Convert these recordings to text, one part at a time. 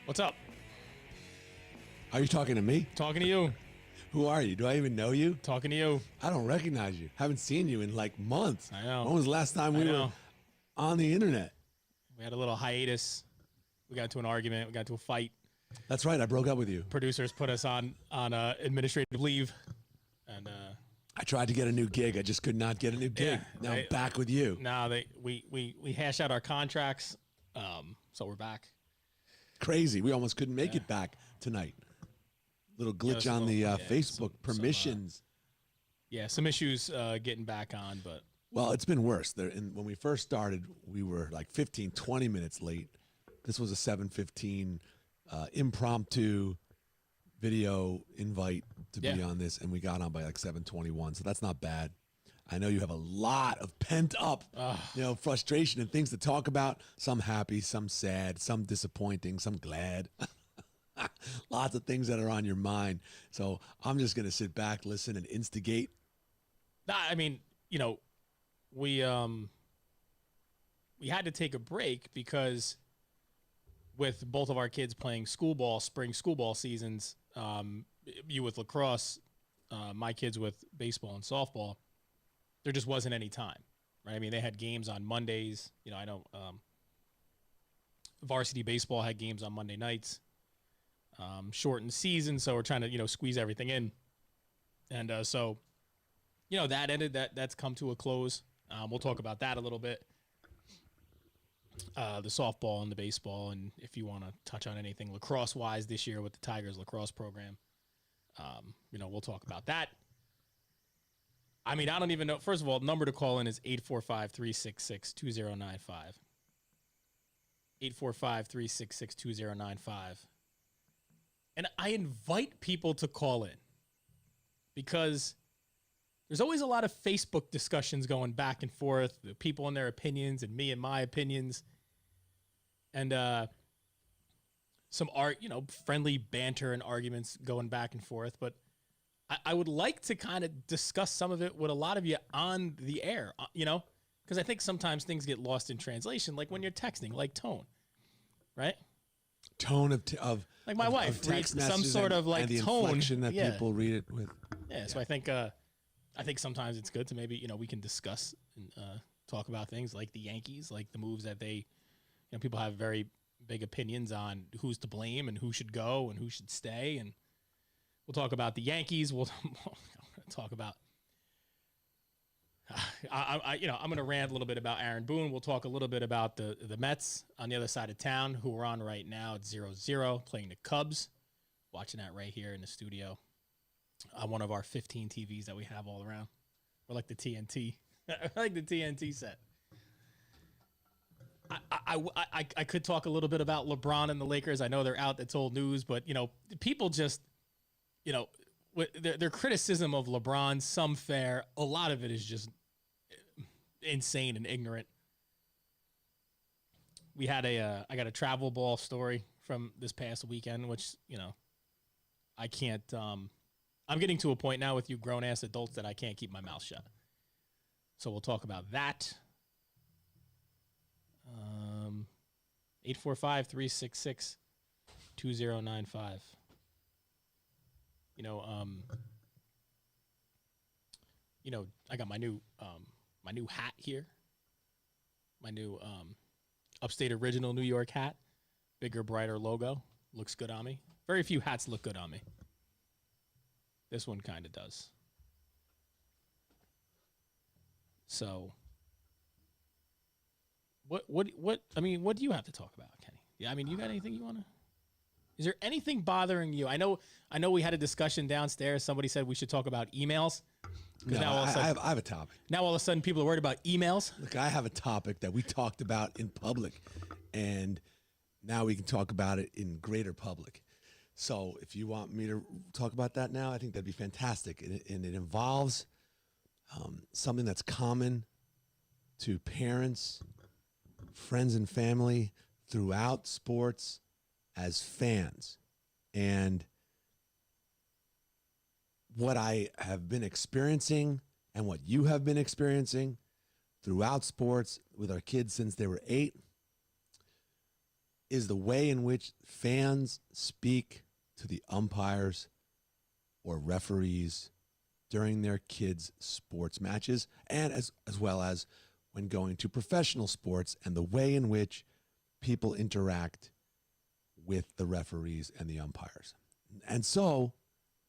What's up? Are you talking to me? Talking to you. Who are you? Do I even know you? Talking to you. I don't recognize you. Haven't seen you in like months. I know. When was the last time we were on the internet? We had a little hiatus. We got into an argument. We got into a fight. That's right. I broke up with you. Producers put us on administrative leave, and I tried to get a new gig. I just could not get a new gig. Yeah, Now I'm back with you. now we hashed out our contracts, so we're back. Crazy. We almost couldn't make it back tonight. Little glitch on the Facebook permissions. Some issues getting back on, but Well, it's been worse. When we first started, we were like 15, 20 minutes late. This was a 7:15 impromptu video invite to be on this, and we got on by like 7:21. So that's not bad. I know you have a lot of pent up, frustration and things to talk about. Some happy, some sad, some disappointing, some glad. Lots of things that are on your mind. So I'm just going to sit back, listen, and instigate. I mean, we had to take a break because with both of our kids playing spring school ball seasons, you with lacrosse, my kids with baseball and softball, there just wasn't any time, right? I mean, they had games on Mondays. I know varsity baseball had games on Monday nights. Shortened season, so we're trying to squeeze everything in, and so that ended. That's come to a close. We'll talk about that a little bit. The softball and the baseball, and if you want to touch on anything lacrosse wise this year with the Tigers lacrosse program, we'll talk about that. I mean, I don't even know. First of all, the number to call in is 845-366-2095. 845-366-2095. And I invite people to call in because there's always a lot of Facebook discussions going back and forth, the people and their opinions and me and my opinions, and some friendly banter and arguments going back and forth. But I would like to kind of discuss some of it with a lot of you on the air, because I think sometimes things get lost in translation, like when you're texting, like tone, right? Tone of like my wife reads some sort of like and the tone inflection that people read it with. Yeah, so I think sometimes it's good to maybe we can discuss and talk about things like the Yankees, like the moves that they, people have very big opinions on who's to blame and who should go and who should stay, and we'll talk about the Yankees. We'll talk about. I'm going to rant a little bit about Aaron Boone. We'll talk a little bit about the Mets on the other side of town, who are on right now at 0-0, playing the Cubs. Watching that right here in the studio on one of our 15 TVs that we have all around. We're like the TNT, like the TNT set. I could talk a little bit about LeBron and the Lakers. I know they're out. That's old news, but people just, their criticism of LeBron, some fair, a lot of it is just insane and ignorant. We had I got a travel ball story from this past weekend, which, I can't, I'm getting to a point now with you grown ass adults that I can't keep my mouth shut. So we'll talk about that. 845-366-2095. I got my new hat here. My new Upstate Original New York hat. Bigger, brighter logo. Looks good on me. Very few hats look good on me. This one kind of does. So, what do you have to talk about, Kenny? Yeah, I mean, you got anything you want to? Is there anything bothering you? I know we had a discussion downstairs. Somebody said we should talk about emails. No, now all of a sudden, I have a topic. Now all of a sudden people are worried about emails. Look, I have a topic that we talked about in public, and now we can talk about it in greater public. So if you want me to talk about that now, I think that'd be fantastic. And it involves something that's common to parents, friends, and family throughout sports as fans. And what I have been experiencing and what you have been experiencing throughout sports with our kids since they were 8 is the way in which fans speak to the umpires or referees during their kids' sports matches, and as well as when going to professional sports, and the way in which people interact with the referees and the umpires. And so,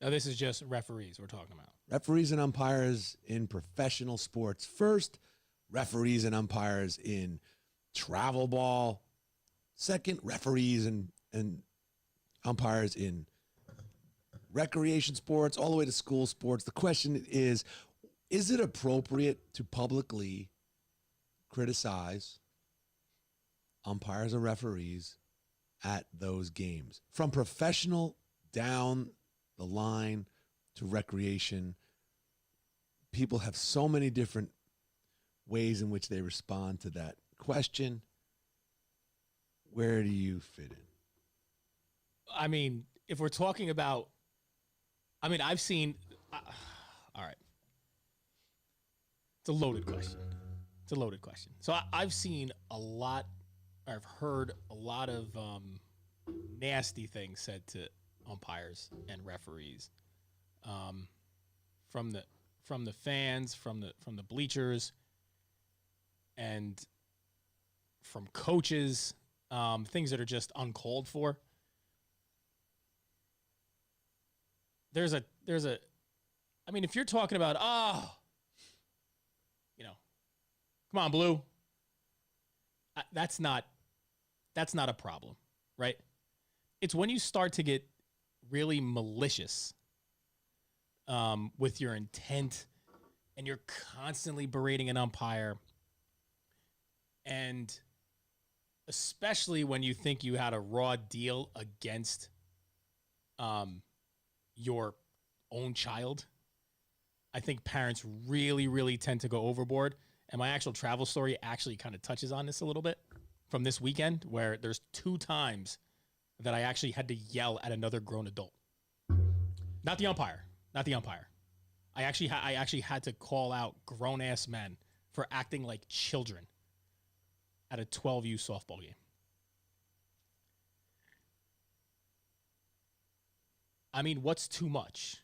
now this is just referees we're talking about. referees and umpires in professional sports first, referees and umpires in travel ball second, referees and umpires in recreation sports, all the way to school sports. The question is it appropriate to publicly criticize umpires or referees at those games? From professional down the line to recreation, people have so many different ways in which they respond to that question. Where do you fit in? I mean, if we're talking about, I mean, I've seen, all right. It's a loaded question. It's a loaded question. So I've seen a lot, or I've heard a lot of nasty things said to umpires and referees, from the fans, from the bleachers, and from coaches, things that are just uncalled for. There's a, I mean, if you're talking about, come on, Blue. That's not a problem, right? It's when you start to get really malicious with your intent, and you're constantly berating an umpire, and especially when you think you had a raw deal against your own child. I think parents really, really tend to go overboard. And my actual travel story actually kind of touches on this a little bit from this weekend, where there's 2 times that I actually had to yell at another grown adult. Not the umpire. I actually had to call out grown-ass men for acting like children at a 12U softball game. I mean, what's too much?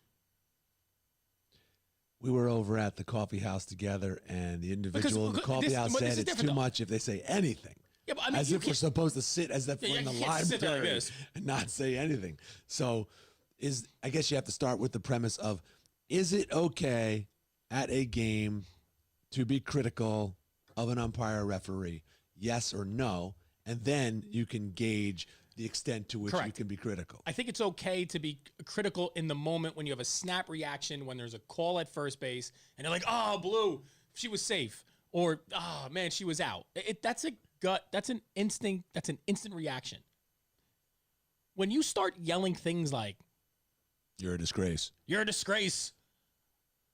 We were over at the coffee house together, and the individual in the coffee house said it's too much if they say anything. Yeah, but I mean, as if we're supposed to sit as if we're in the library like and not say anything. So I guess you have to start with the premise of, is it okay at a game to be critical of an umpire or referee? Yes or no? And then you can gauge the extent to which you can be critical. I think it's okay to be critical in the moment when you have a snap reaction, when there's a call at first base, and they're like, "Oh, Blue, she was safe," or "Oh man, she was out." That's a gut. That's an instinct. That's an instant reaction. When you start yelling things like, "You're a disgrace. You're a disgrace.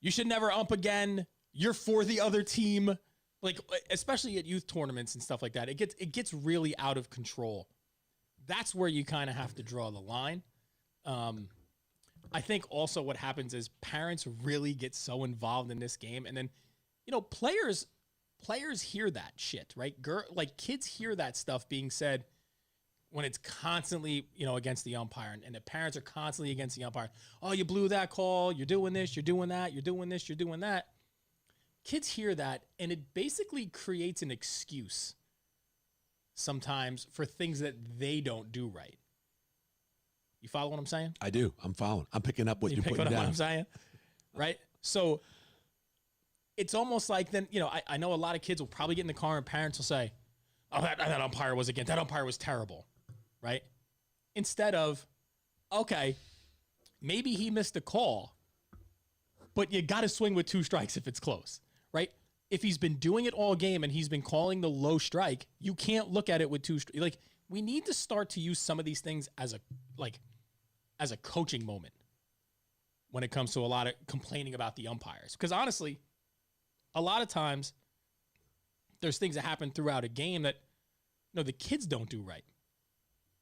You should never ump again. You're for the other team," like especially at youth tournaments and stuff like that, it gets really out of control. That's where you kind of have to draw the line. I think also what happens is parents really get so involved in this game, and then, players hear that shit, right? Like kids hear that stuff being said when it's constantly, against the umpire, and the parents are constantly against the umpire. "Oh, you blew that call. You're doing this. You're doing that. You're doing this. You're doing that." Kids hear that, and it basically creates an excuse sometimes for things that they don't do right. You follow what I'm saying? I do. I'm following. I'm picking up what you're putting down. What I'm saying? Right? So it's almost like then, I know a lot of kids will probably get in the car and parents will say, "Oh, that umpire was terrible." Right? Instead of, okay, maybe he missed a call, but you got to swing with 2 strikes if it's close, right? If he's been doing it all game and he's been calling the low strike, you can't look at it with 2 strikes. Like, we need to start to use some of these things as a coaching moment when it comes to a lot of complaining about the umpires. Because honestly, a lot of times there's things that happen throughout a game that, the kids don't do right.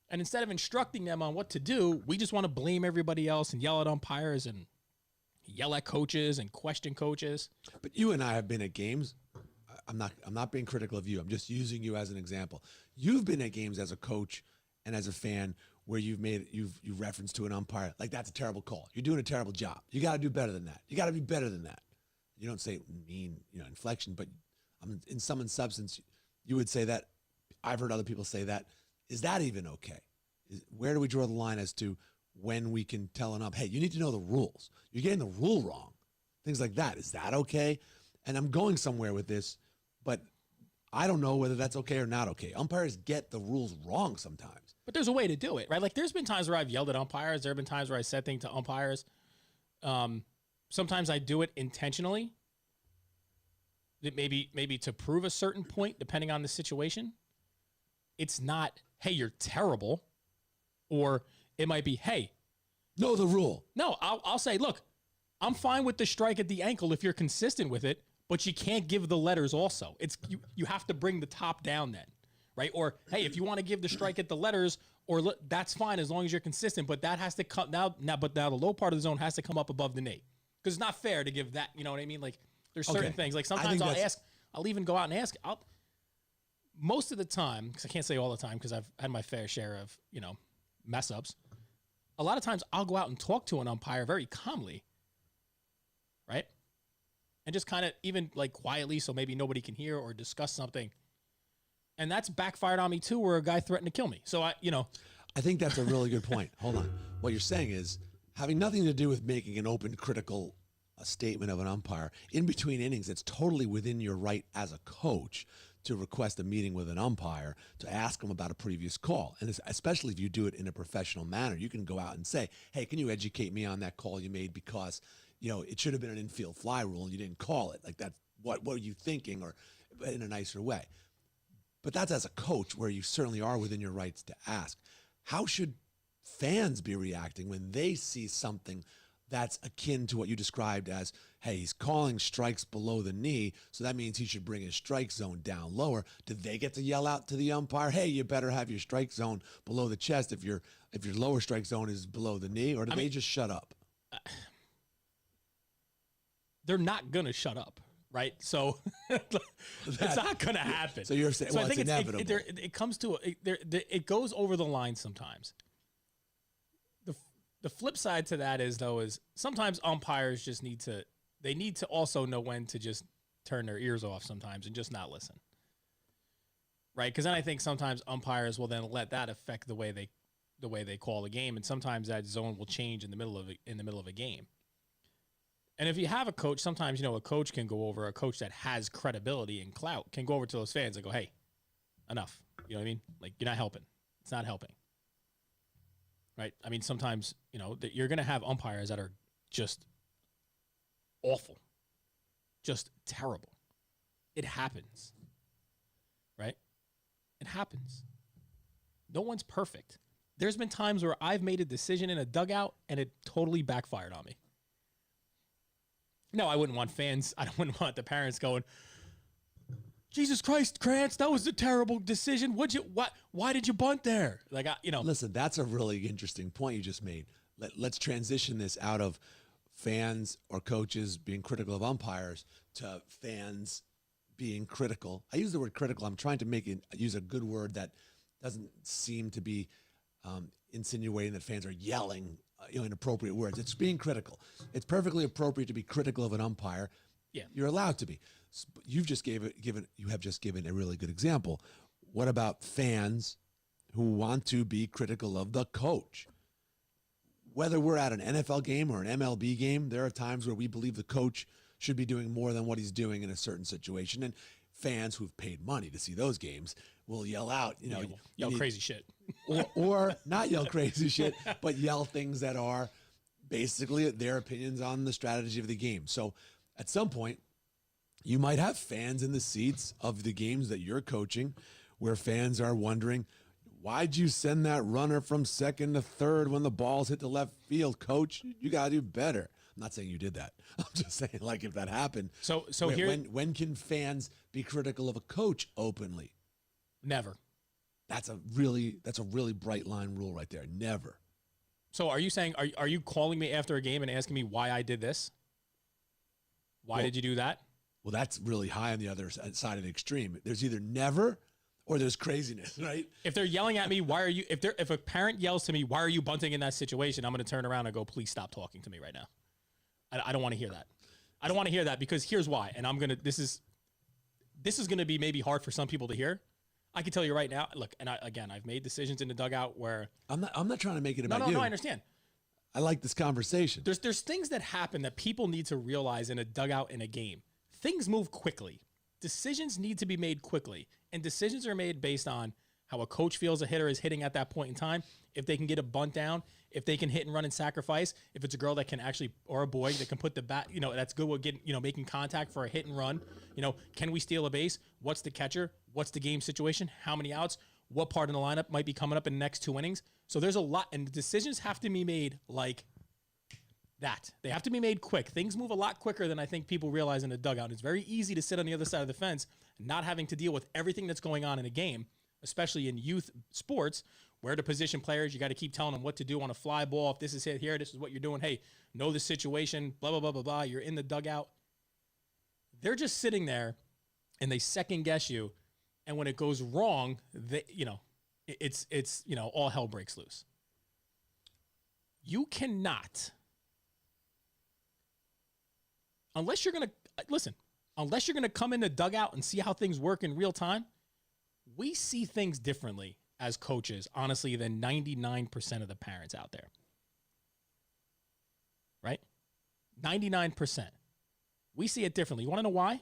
And instead of instructing them on what to do, we just want to blame everybody else and yell at umpires and yell at coaches and question coaches. But you and I have been at games. I'm not being critical of you. I'm just using you as an example. You've been at games as a coach and as a fan where you've referenced to an umpire like that's a terrible call. You're doing a terrible job. You got to do better than that. You got to be better than that. You don't say mean, inflection, but in some substance, you would say that. I've heard other people say that. Is that even okay? Where do we draw the line as to when we can tell an ump, hey, you need to know the rules. You're getting the rule wrong. Things like that. Is that okay? And I'm going somewhere with this, but I don't know whether that's okay or not okay. Umpires get the rules wrong sometimes. But there's a way to do it, right? Like there's been times where I've yelled at umpires. There have been times where I said things to umpires. Sometimes I do it intentionally. Maybe to prove a certain point, depending on the situation. It's not, hey, you're terrible. Or it might be, hey. Know the rule. No, I'll say, look, I'm fine with the strike at the ankle if you're consistent with it, but you can't give the letters also. It's you have to bring the top down then, right? Or, hey, if you want to give the strike at the letters, that's fine as long as you're consistent, but that has to come now the low part of the zone has to come up above the knee. Because it's not fair to give that, you know what I mean? Like, there's certain things. Like, sometimes I'll even go out and ask. Most of the time, because I can't say all the time because I've had my fair share of, mess ups. A lot of times I'll go out and talk to an umpire very calmly, right? And just kind of even like quietly so maybe nobody can hear or discuss something. And that's backfired on me too, where a guy threatened to kill me. So I think that's a really good point. Hold on. What you're saying is having nothing to do with making an open critical statement of an umpire. In between innings, it's totally within your right as a coach to request a meeting with an umpire to ask them about a previous call. And especially if you do it in a professional manner, you can go out and say, hey, can you educate me on that call you made because, it should have been an infield fly rule and you didn't call it. Like that's what are you thinking, or in a nicer way. But that's as a coach where you certainly are within your rights to ask. How should fans be reacting when they see something that's akin to what you described as, hey, he's calling strikes below the knee, so that means he should bring his strike zone down lower? Do they get to yell out to the umpire, hey, you better have your strike zone below the chest if your lower strike zone is below the knee, or do they just shut up? They're not going to shut up, right? So it's not going to happen. So you're saying, so well, I think it's inevitable. It comes to, it goes over the line sometimes. The flip side to that is sometimes umpires just need to also know when to just turn their ears off sometimes and just not listen. Right? Because then I think sometimes umpires will then let that affect the way they call the game, and sometimes that zone will change in the middle of a game. And if you have a coach, sometimes a coach that has credibility and clout can go over to those fans and go, hey, enough. You know what I mean? Like, you're not helping. It's not helping. Right? I mean, sometimes, you're going to have umpires that are just awful, just terrible. It happens. Right? It happens. No one's perfect. There's been times where I've made a decision in a dugout and it totally backfired on me. No, I wouldn't want the parents going, Jesus Christ, Krantz, that was a terrible decision. Why did you bunt there? Like, Listen, that's a really interesting point you just made. Let's transition this out of fans or coaches being critical of umpires to fans being critical. I use the word critical. I'm trying to use a good word that doesn't seem to be insinuating that fans are yelling inappropriate words. It's being critical. It's perfectly appropriate to be critical of an umpire. Yeah, you're allowed to be. You have just given a really good example. What about fans who want to be critical of the coach? Whether we're at an NFL game or an MLB game, there are times where we believe the coach should be doing more than what he's doing in a certain situation, and fans who've paid money to see those games will yell out, yell crazy shit. or not yell crazy shit, but yell things that are basically their opinions on the strategy of the game. So at some point, you might have fans in the seats of the games that you're coaching where fans are wondering, why'd you send that runner from second to third when the ball's hit the left field, coach? You got to do better. I'm not saying you did that. I'm just saying, like, if that happened. So when can fans be critical of a coach openly? Never. That's a really bright line rule right there. Never. So are you saying, are you calling me after a game and asking me why I did this? Why did you do that? Well, that's really high on the other side of the extreme. There's either never or there's craziness, right? If they're yelling at me, why are you? If a parent yells to me, why are you bunting in that situation? I'm going to turn around and go, please stop talking to me right now. I don't want to hear that. I don't want to hear that because here's why. And this is going to be maybe hard for some people to hear. I can tell you right now. Look, and I've made decisions in the dugout where I'm not trying to make it about no, you. I understand. I like this conversation. There's things that happen that people need to realize in a dugout in a game. Things move quickly. Decisions need to be made quickly. And decisions are made based on how a coach feels a hitter is hitting at that point in time, if they can get a bunt down, if they can hit and run and sacrifice, if it's a girl that can actually, or a boy that can put the bat, that's good with getting, making contact for a hit and run. Can we steal a base? What's the catcher? What's the game situation? How many outs? What part of the lineup might be coming up in the next 2 innings? So there's a lot, and the decisions have to be made like that. They have to be made quick. Things move a lot quicker than I think people realize in the dugout. It's very easy to sit on the other side of the fence, not having to deal with everything that's going on in a game, especially in youth sports, where the position players, you got to keep telling them what to do on a fly ball. If this is hit here, this is what you're doing. Hey, know the situation, blah, blah, blah, blah, blah. You're in the dugout. They're just sitting there, and they second guess you. And when it goes wrong, it's all hell breaks loose. You cannot, unless you're going to come in the dugout and see how things work in real time, we see things differently as coaches, honestly, than 99% of the parents out there. Right? 99%. We see it differently. You want to know why?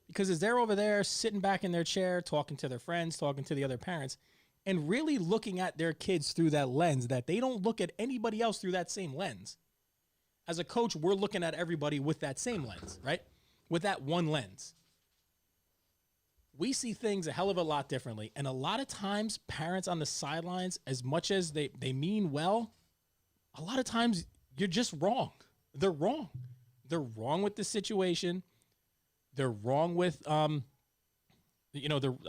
Because as they're over there sitting back in their chair, talking to their friends, talking to the other parents, and really looking at their kids through that lens that they don't look at anybody else through that same lens. As a coach, we're looking at everybody with that same lens, right? With that one lens. We see things a hell of a lot differently. And a lot of times, parents on the sidelines, as much as they mean well, a lot of times you're just wrong. They're wrong. They're wrong with the situation. They're wrong with, I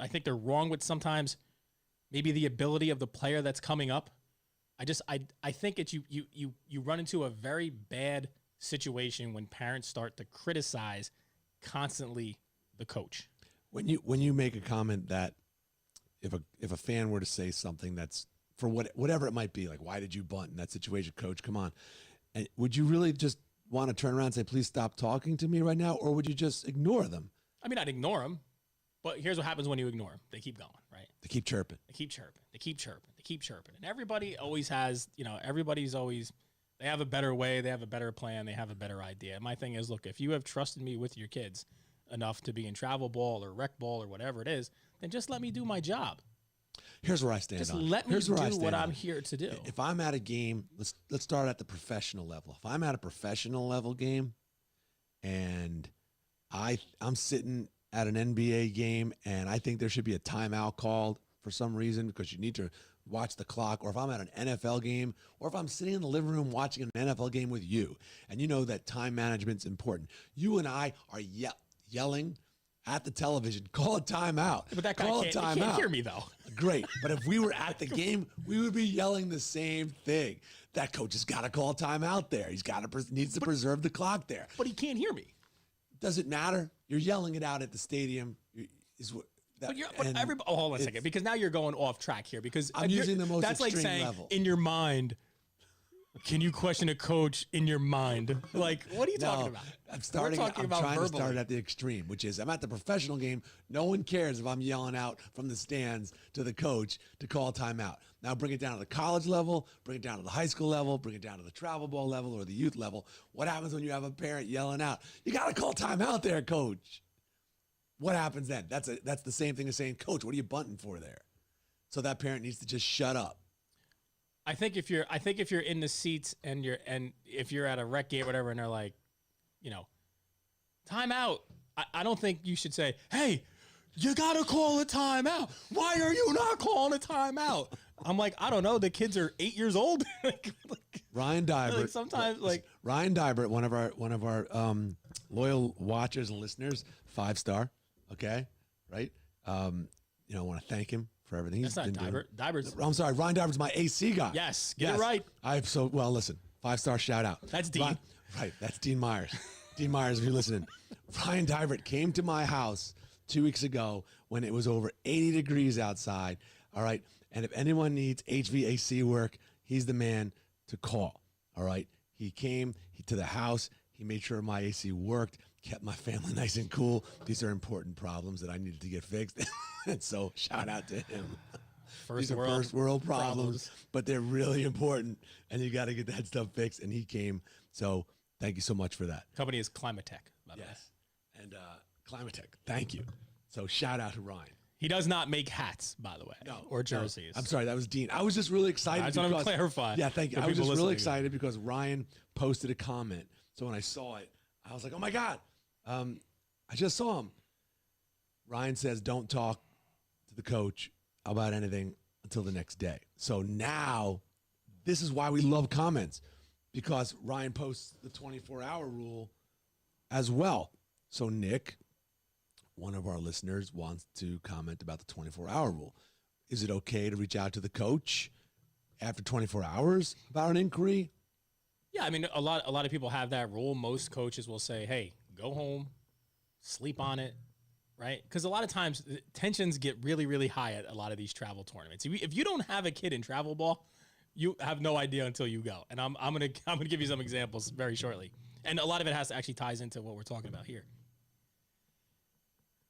think they're wrong with sometimes maybe the ability of the player that's coming up. I think it's you run into a very bad situation when parents start to criticize constantly the coach. When you make a comment that if a fan were to say something that's for whatever it might be, like why did you bunt in that situation, coach? Come on, and would you really just want to turn around and say, please stop talking to me right now, or would you just ignore them? I mean, I'd ignore them, but here's what happens when you ignore them: they keep going, right? They keep chirping. They keep chirping. They keep chirping. They keep chirping, and everybody always has, everybody's always. They have a better way. They have a better plan. They have a better idea. My thing is, look, if you have trusted me with your kids enough to be in travel ball or rec ball or whatever it is, then just let me do my job. Here's where I stand. Just let me do what I'm here to do. If I'm at a game, let's start at the professional level. If I'm at a professional level game, and I'm sitting at an NBA game, and I think there should be a timeout called for some reason because you need to watch the clock, or if I'm at an NFL game, or if I'm sitting in the living room watching an NFL game with you, and you know that time management's important. You and I are yelling at the television, call a timeout. But that guy he can't hear me, though. Great. But if we were at the game, we would be yelling the same thing. That coach has got to call a timeout there. He's needs to preserve the clock there. But he can't hear me. Does it matter? You're yelling it out at the stadium. Hold on a second, because now you're going off track here. Because I'm using the most that's extreme like saying, level. In your mind, can you question a coach in your mind? Like, what are you talking about? I'm trying to start at the extreme, which is I'm at the professional game. No one cares if I'm yelling out from the stands to the coach to call a timeout. Now bring it down to the college level, bring it down to the high school level, bring it down to the travel ball level or the youth level. What happens when you have a parent yelling out, you got to call timeout there, coach? What happens then? That's the same thing as saying, coach, what are you bunting for there? So that parent needs to just shut up. I think if you're in the seats and if you're at a rec game or whatever, and they're like, timeout, I don't think you should say, hey, you gotta call a timeout. Why are you not calling a timeout? I'm like, I don't know. The kids are 8 years old. Ryan Dybert. Sometimes Ryan Dybert, one of our loyal watchers and listeners, 5-star. Okay, right. I want to thank him for everything he's been doing. Dybert's. I'm sorry, Ryan Dybert's my AC guy. Yes, get it right. Listen, 5-star shout out. That's Dean. Right, that's Dean Myers. Dean Myers, if you're listening, Ryan Divert came to my house 2 weeks ago when it was over 80 degrees outside. All right. And if anyone needs HVAC work, he's the man to call. All right. He came to the house. He made sure my AC worked, kept my family nice and cool. These are important problems that I needed to get fixed. And so shout out to him. These are first world problems, but they're really important. And you got to get that stuff fixed. And he came. So thank you so much for that. Company is Climatech, by the way. Yes. And Climatech, thank you. So shout out to Ryan. He does not make hats, by the way, or jerseys. No. I'm sorry, that was Dean. I was just really excited. I just want to clarify. Yeah, thank you. I was just really excited because Ryan posted a comment. So when I saw it, I was like, oh my God. I just saw him. Ryan says, don't talk to the coach about anything until the next day. So now this is why we love comments, because Ryan posts the 24-hour rule as well. So Nick, one of our listeners, wants to comment about the 24-hour rule. Is it okay to reach out to the coach after 24 hours about an inquiry? Yeah, I mean, a lot of people have that rule. Most coaches will say, hey, go home, sleep on it, right? Because a lot of times tensions get really, really high at a lot of these travel tournaments. If you don't have a kid in travel ball, you have no idea until you go. And I'm gonna give you some examples very shortly. And a lot of it has to actually ties into what we're talking about here.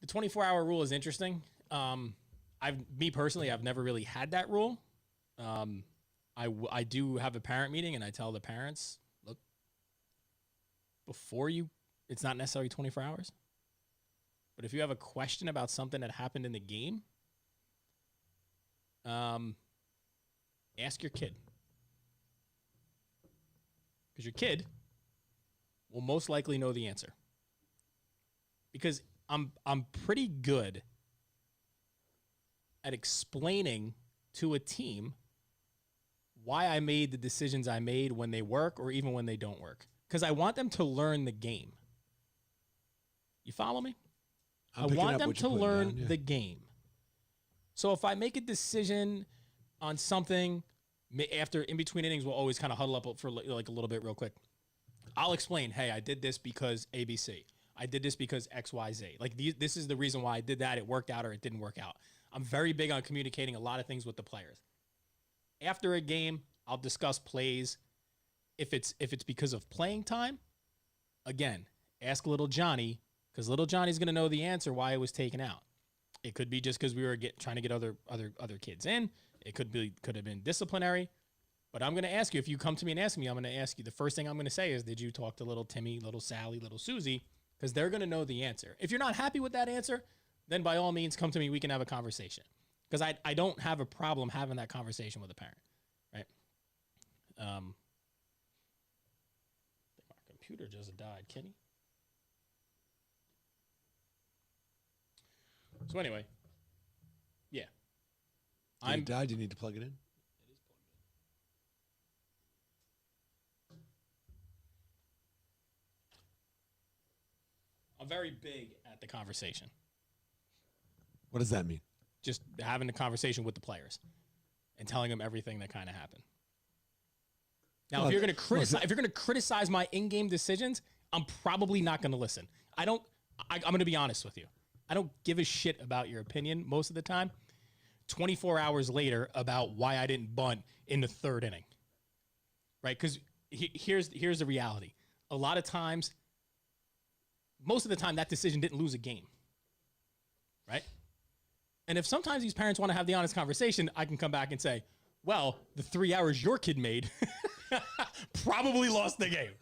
The 24-hour rule is interesting. Me personally, I've never really had that rule. I do have a parent meeting, and I tell the parents, look, it's not necessarily 24 hours. But if you have a question about something that happened in the game, ask your kid. Because your kid will most likely know the answer. Because I'm pretty good at explaining to a team why I made the decisions I made when they work or even when they don't work. Because I want them to learn the game. You follow me? I want them to learn the game. So if I make a decision on something after in between innings, we'll always kind of huddle up for like a little bit real quick. I'll explain, hey, I did this because ABC. I did this because XYZ. Like this is the reason why I did that. It worked out or it didn't work out. I'm very big on communicating a lot of things with the players. After a game, I'll discuss plays. If it's because of playing time, again, ask little Johnny, because little Johnny's going to know the answer why it was taken out. It could be just because we were trying to get other kids in. It could have been disciplinary. But I'm going to ask you, if you come to me and ask me, I'm going to ask you, the first thing I'm going to say is, did you talk to little Timmy, little Sally, little Susie? Because they're going to know the answer. If you're not happy with that answer, then by all means, come to me. We can have a conversation. Because I don't have a problem having that conversation with a parent, right? I think my computer just died, Kenny. So anyway, yeah. It died. You need to plug it in. I'm very big at the conversation. What does that mean? Just having a conversation with the players and telling them everything that kind of happened. Now, if you're going to criticize my in-game decisions, I'm probably not going to listen. I'm going to be honest with you. I don't give a shit about your opinion most of the time. 24 hours later about why I didn't bunt in the third inning. Right? Because here's the reality. A lot of times, most of the time, that decision didn't lose a game. Right? And if sometimes these parents want to have the honest conversation, I can come back and say, well, the 3 hours your kid made probably lost the game.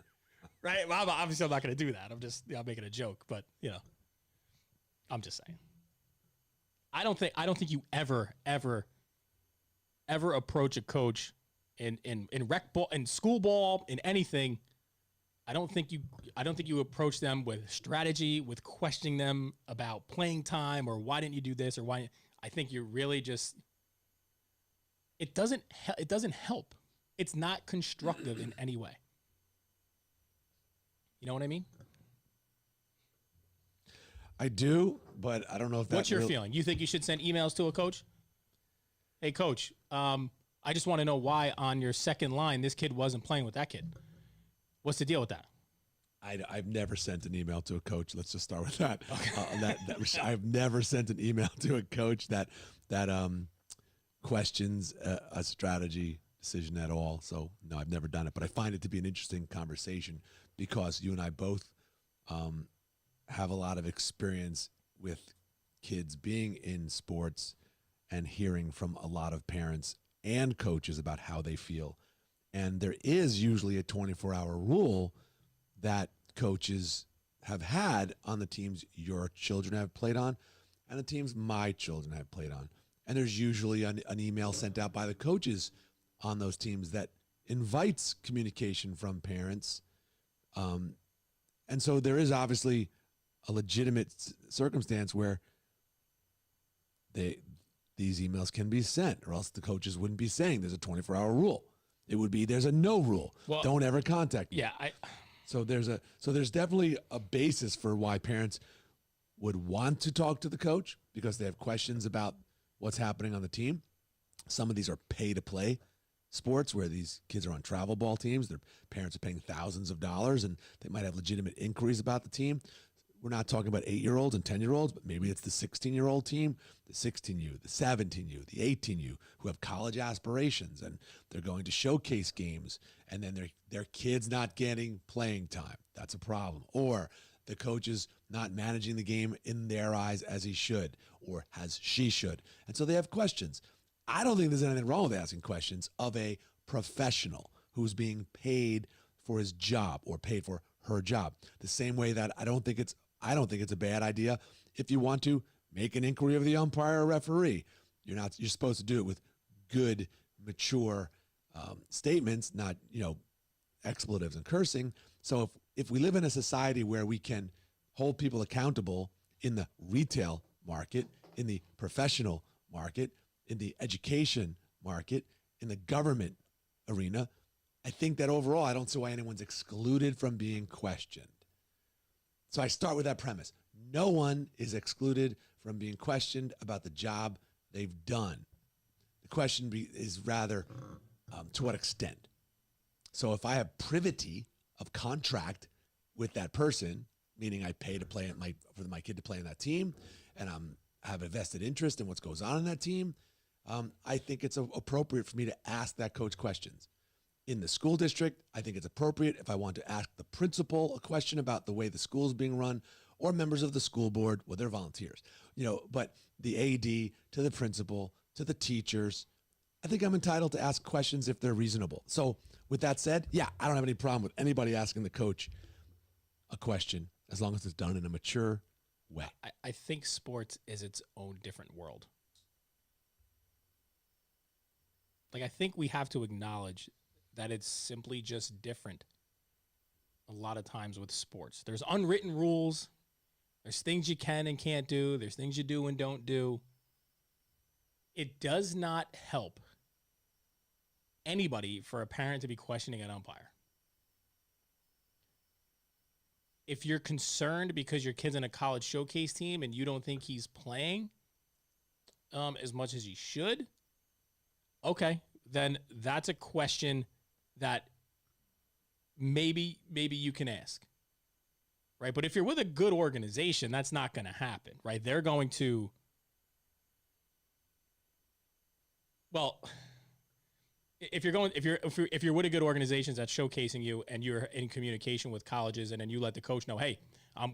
Right? Well, obviously, I'm not going to do that. I'm making a joke, but, I'm just saying. I don't think you ever approach a coach in rec ball, in school ball, in anything. I don't think you approach them with strategy, with questioning them about playing time or why didn't you do this or why. I think you're really just. It doesn't help. It's not constructive in any way. You know what I mean? I do, but I don't know if that's. What's your feeling? You think you should send emails to a coach? Hey, coach, I just want to know why on your second line this kid wasn't playing with that kid. What's the deal with that? I've never sent an email to a coach. Let's just start with that. I've never sent an email to a coach that questions a strategy decision at all. So no, I've never done it. But I find it to be an interesting conversation because you and I both have a lot of experience with kids being in sports and hearing from a lot of parents and coaches about how they feel. And there is usually a 24-hour rule that coaches have had on the teams your children have played on and the teams my children have played on. And there's usually an email sent out by the coaches on those teams that invites communication from parents. And so there is obviously a legitimate circumstance where these emails can be sent, or else the coaches wouldn't be saying there's a 24-hour rule. It would be there's a no rule. Well, don't ever contact me. Yeah. So there's definitely a basis for why parents would want to talk to the coach because they have questions about what's happening on the team. Some of these are pay-to-play sports where these kids are on travel ball teams. Their parents are paying thousands of dollars, and they might have legitimate inquiries about the team. We're not talking about 8-year-olds and 10-year-olds, but maybe it's the 16-year-old team, the 16U, the 17U, the 18U, who have college aspirations, and they're going to showcase games, and then their kid's not getting playing time. That's a problem. Or the coach is not managing the game in their eyes as he should, or as she should. And so they have questions. I don't think there's anything wrong with asking questions of a professional who's being paid for his job or paid for her job. The same way that I don't think it's a bad idea if you want to make an inquiry of the umpire or referee. You're supposed to do it with good, mature statements, not expletives and cursing. So if we live in a society where we can hold people accountable in the retail market, in the professional market, in the education market, in the government arena, I think that overall I don't see why anyone's excluded from being questioned. So I start with that premise. No one is excluded from being questioned about the job they've done. The question is rather to what extent. So if I have privity of contract with that person, meaning I pay to play for my kid to play in that team, and I have a vested interest in what goes on in that team, I think it's appropriate for me to ask that coach questions. In the school district, I think it's appropriate if I want to ask the principal a question about the way the school is being run, or members of the school board, well, they're volunteers, but the AD, to the principal, to the teachers, I think I'm entitled to ask questions if they're reasonable. So with that said, yeah, I don't have any problem with anybody asking the coach a question as long as it's done in a mature way. I think sports is its own different world. Like, I think we have to acknowledge that it's simply just different a lot of times with sports. There's unwritten rules. There's things you can and can't do. There's things you do and don't do. It does not help anybody for a parent to be questioning an umpire. If you're concerned because your kid's in a college showcase team and you don't think he's playing as much as he should, okay, then that's a question that maybe you can ask, right? But if you're with a good organization, that's not going to happen, right? They're going to, well, if you're with a good organization that's showcasing you and you're in communication with colleges, and then you let the coach know, hey,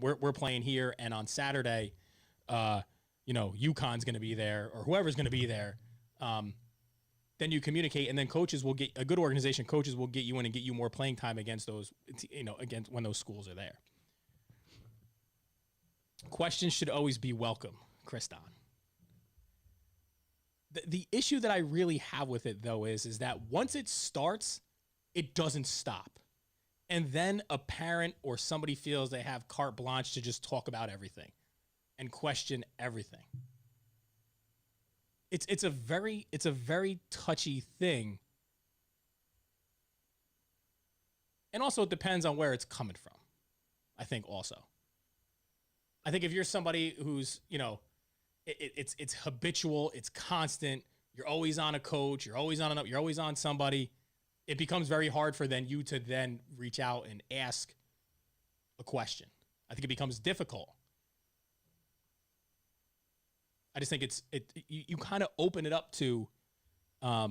we're playing here, and on Saturday, UConn's going to be there, or whoever's going to be there. Then you communicate, and then coaches will get a good organization. Coaches will get you in and get you more playing time against those, against when those schools are there. Questions should always be welcome, Kriston. The issue that I really have with it, though, is that once it starts, it doesn't stop. And then a parent or somebody feels they have carte blanche to just talk about everything and question everything. It's a very touchy thing. And also it depends on where it's coming from, I think also. I think if you're somebody who's, it's habitual, it's constant, you're always on a coach, you're always on somebody, it becomes very hard for you to then reach out and ask a question. I think it becomes difficult. I just think you kind of open it up to, a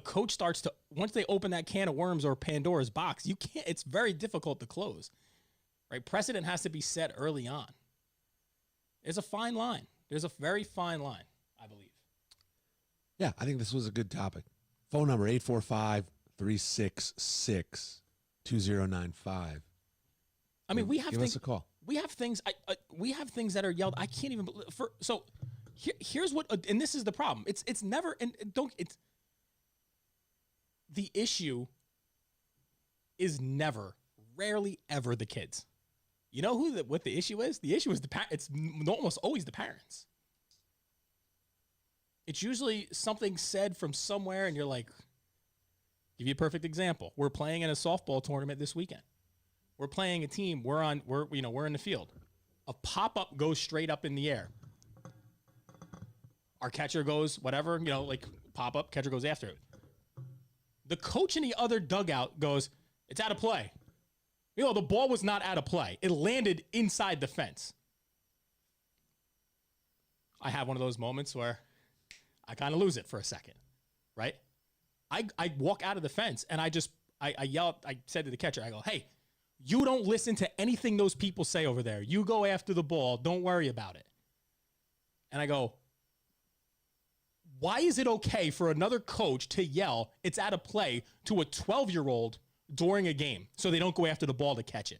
coach starts to, once they open that can of worms or Pandora's box, it's very difficult to close, right? Precedent has to be set early on. There's a fine line. There's a very fine line, I believe. Yeah, I think this was a good topic. Phone number 845-366-2095. I mean, give us a call. We have things. We have things that are yelled. I can't even. So here's what. And this is the problem. It's never. And don't. It's the issue. Is never, rarely ever the kids. You know what the issue is? The issue is it's almost always the parents. It's usually something said from somewhere, and you're like, give you a perfect example. We're playing in a softball tournament this weekend. We're playing a team. We're in the field. A pop-up goes straight up in the air. Our catcher goes, whatever, like pop-up, catcher goes after it. The coach in the other dugout goes, it's out of play. The ball was not out of play. It landed inside the fence. I have one of those moments where I kind of lose it for a second, right? I walk out of the fence and I yell, I said to the catcher, I go, hey, you don't listen to anything those people say over there. You go after the ball. Don't worry about it. And I go, why is it okay for another coach to yell it's out of play to a 12-year-old during a game so they don't go after the ball to catch it?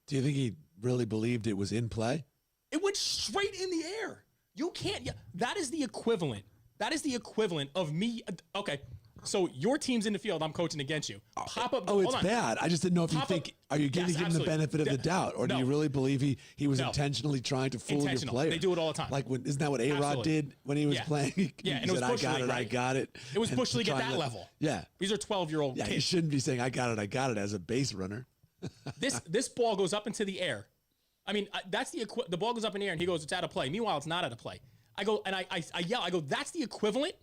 Do you think he really believed it was in play? It went straight in the air. You can't. That is the equivalent. That is the equivalent of me. Okay. So your team's in the field. I'm coaching against you. Pop up. Oh, it's bad. I just didn't know if you think, are you going to give him the benefit of the doubt? Or do you really believe he was intentionally trying to fool your player? They do it all the time. Like, isn't that what A-Rod did when he was playing? He and it was said, Bush League, I got it. It was Bush League at that level. Yeah. These are 12-year-old kids. Yeah, you shouldn't be saying, I got it as a base runner. This ball goes up into the air. I mean, that's the ball goes up in the air, and he goes, it's out of play. Meanwhile, it's not out of play. I go, and I yell, I go, that's the equivalent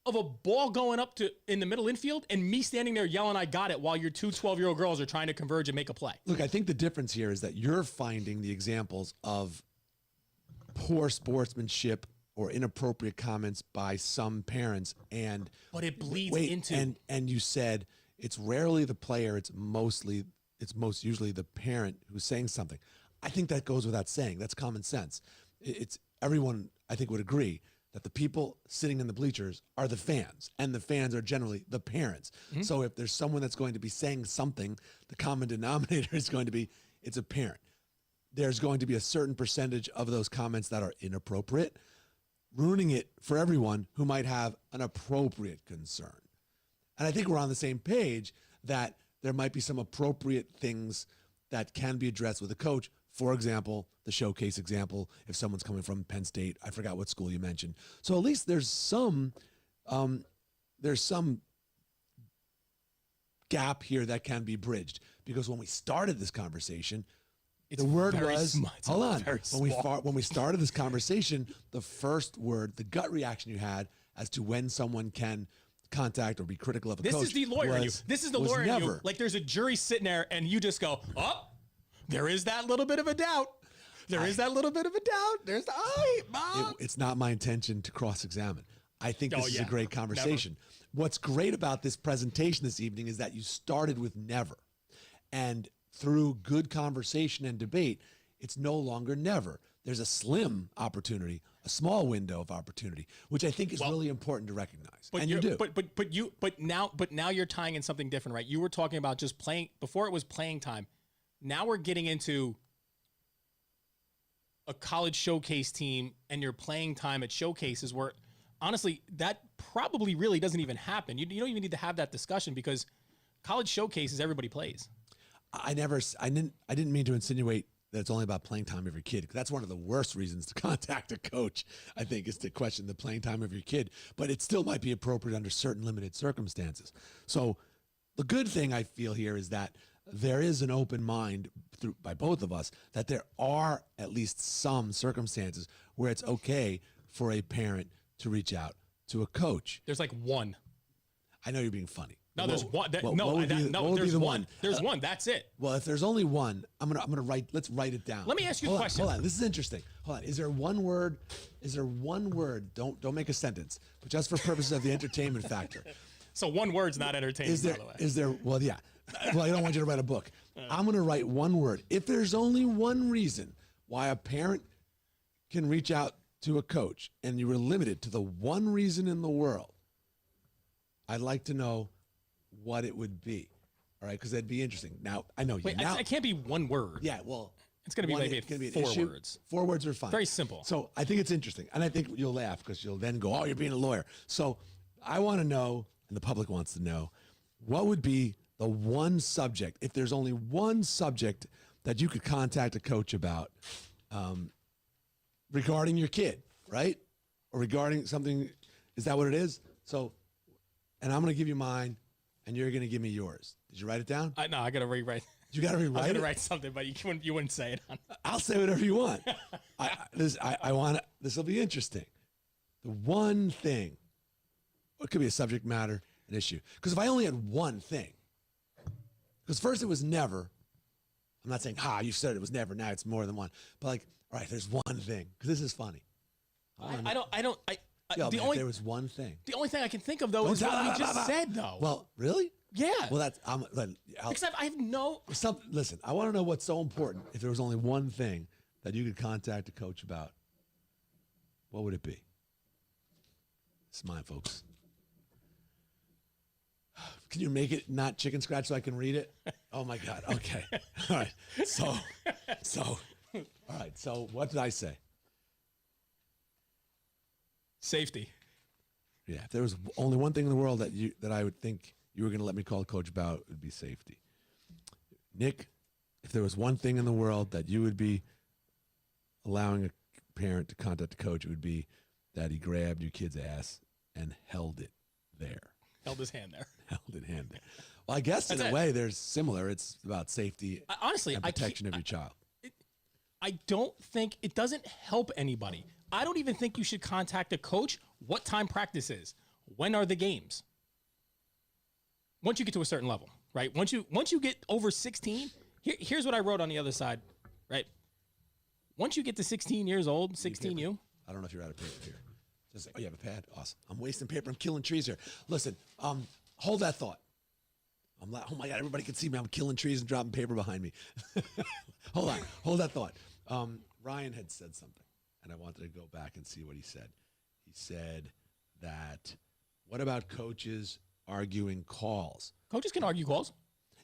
of a ball going up to in the middle infield and me standing there yelling, I got it, while your two 12-year-old girls are trying to converge and make a play. Look, I think the difference here is that you're finding the examples of poor sportsmanship or inappropriate comments by some parents, but it bleeds into. And you said it's rarely the player, it's most usually the parent who's saying something. I think that goes without saying. That's common sense. It's everyone, I think, would agree that the people sitting in the bleachers are the fans, and the fans are generally the parents. Mm-hmm. So if there's someone that's going to be saying something, the common denominator is going to be, it's a parent. There's going to be a certain percentage of those comments that are inappropriate, ruining it for everyone who might have an appropriate concern. And I think we're on the same page that there might be some appropriate things that can be addressed with a coach. For example, the showcase example, if someone's coming from Penn State, I forgot what school you mentioned. So at least there's some gap here that can be bridged. Because when we started this conversation, the word was, hold on, when we started this conversation, the first word, the gut reaction you had as to when someone can contact or be critical of a coach. This is the lawyer in you. This is the lawyer in you. Like there's a jury sitting there and you just go, oh, there is that little bit of a doubt. There's Mom. It's not my intention to cross-examine. I think this is a great conversation. Never. What's great about this presentation this evening is that you started with never. And through good conversation and debate, it's no longer never. There's a slim opportunity, a small window of opportunity, which I think is really important to recognize. And you do. But now you're tying in something different, right? You were talking about just playing before it was playing time. Now we're getting into a college showcase team and your playing time at showcases where honestly, that probably really doesn't even happen. You don't even need to have that discussion because college showcases, everybody plays. I didn't mean to insinuate that it's only about playing time of your kid. That's one of the worst reasons to contact a coach, I think, is to question the playing time of your kid. But it still might be appropriate under certain limited circumstances. So the good thing I feel here is that there is an open mind by both of us that there are at least some circumstances where it's okay for a parent to reach out to a coach. There's like one. I know you're being funny. No, there's one. what would be There's the one. one? There's one. That's it. Well, if there's only one, I'm gonna write. Let's write it down. Let me ask you a question. Hold on. This is interesting. Hold on. Is there one word? Is there one word? Don't make a sentence, but just for purposes of the entertainment factor. So one word's not entertaining, Is there? by the way. Is there? Well, yeah. Well, I don't want you to write a book. I'm gonna write one word. If there's only one reason why a parent can reach out to a coach, and you were limited to the one reason in the world, I'd like to know what it would be. All right, because that'd be interesting. Now, I know you. Wait, Now, it can't be one word. yeah, well, It's going to be one- maybe it's gonna be an 4 issue. words. 4 words are fine. Very simple. So I think it's interesting, and I think you'll laugh because you'll then go, "Oh, you're being a lawyer." So I want to know, and the public wants to know, what would be the one subject, if there's only one subject that you could contact a coach about, regarding your kid, right, or regarding something? Is that what it is? So, and I'm going to give you mine, and you're going to give me yours. Did you write it down? No, I got to rewrite. You got to I was rewrite going to it. write something, but you wouldn't say it. I'll say whatever you want. I want this will be interesting. The one thing, it could be a subject matter, an issue. Because if I only had one thing, because first it was never. I'm not saying, you said it was never. Now it's more than one. But like, all right, there's one thing because this is funny. The If there was one thing. the only thing I can think of though is what we just said though. Well, really? yeah. Well, that's because I have no. listen. I want to know what's so important. If there was only one thing that you could contact a coach about, what would it be? It's mine, folks. Can you make it not chicken scratch so I can read it? Oh my God. Okay. All right. So, all right. So, what did I say? Safety. Yeah. If there was only one thing in the world that I would think you were going to let me call a coach about, it would be safety. Nick, if there was one thing in the world that you would be allowing a parent to contact a coach, it would be that he grabbed your kid's ass and held it there. Held his hand there. Held in hand there. Well, I guess in a way there's similar. It's about safety Honestly, and protection of your child. I don't think it doesn't help anybody. I don't even think you should contact a coach. What time practice is? When are the games? Once you get to a certain level, right? Once you get over 16, here's what I wrote on the other side, right? Once you get to 16 years old, 16U. I don't know if you're out of paper here. You have a pad? Awesome. I'm wasting paper. I'm killing trees here. Listen, hold that thought. Oh my God, everybody can see me. I'm killing trees and dropping paper behind me. Hold on. Hold that thought. Ryan had said something, and I wanted to go back and see what he said. He said that, what about coaches arguing calls? Coaches can argue calls.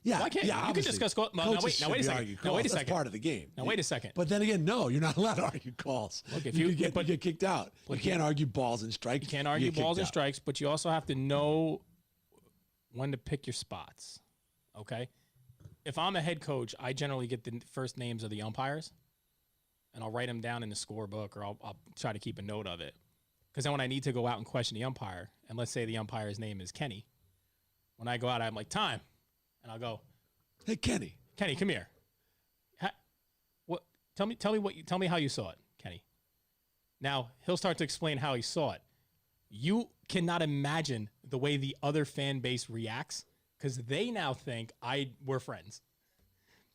Yeah, Why can't you? You can discuss calls. Now wait a second. No, wait a second. That's part of the game. Now wait a second. But then again, no, you're not allowed to argue calls. Look, if you you- get kicked out. You can't argue balls and strikes. You can't argue get balls kicked and out. strikes, but you also have to know when to pick your spots. Okay? If I'm a head coach, I generally get the first names of the umpires, and I'll write them down in the scorebook, or I'll try to keep a note of it. Because then when I need to go out and question the umpire, and let's say the umpire's name is Kenny, when I go out, I'm like, time. And I'll go, Hey, Kenny. Kenny, come here. What? Tell me how you saw it, Kenny. Now he'll start to explain how he saw it. You cannot imagine the way the other fan base reacts because they now think we're friends,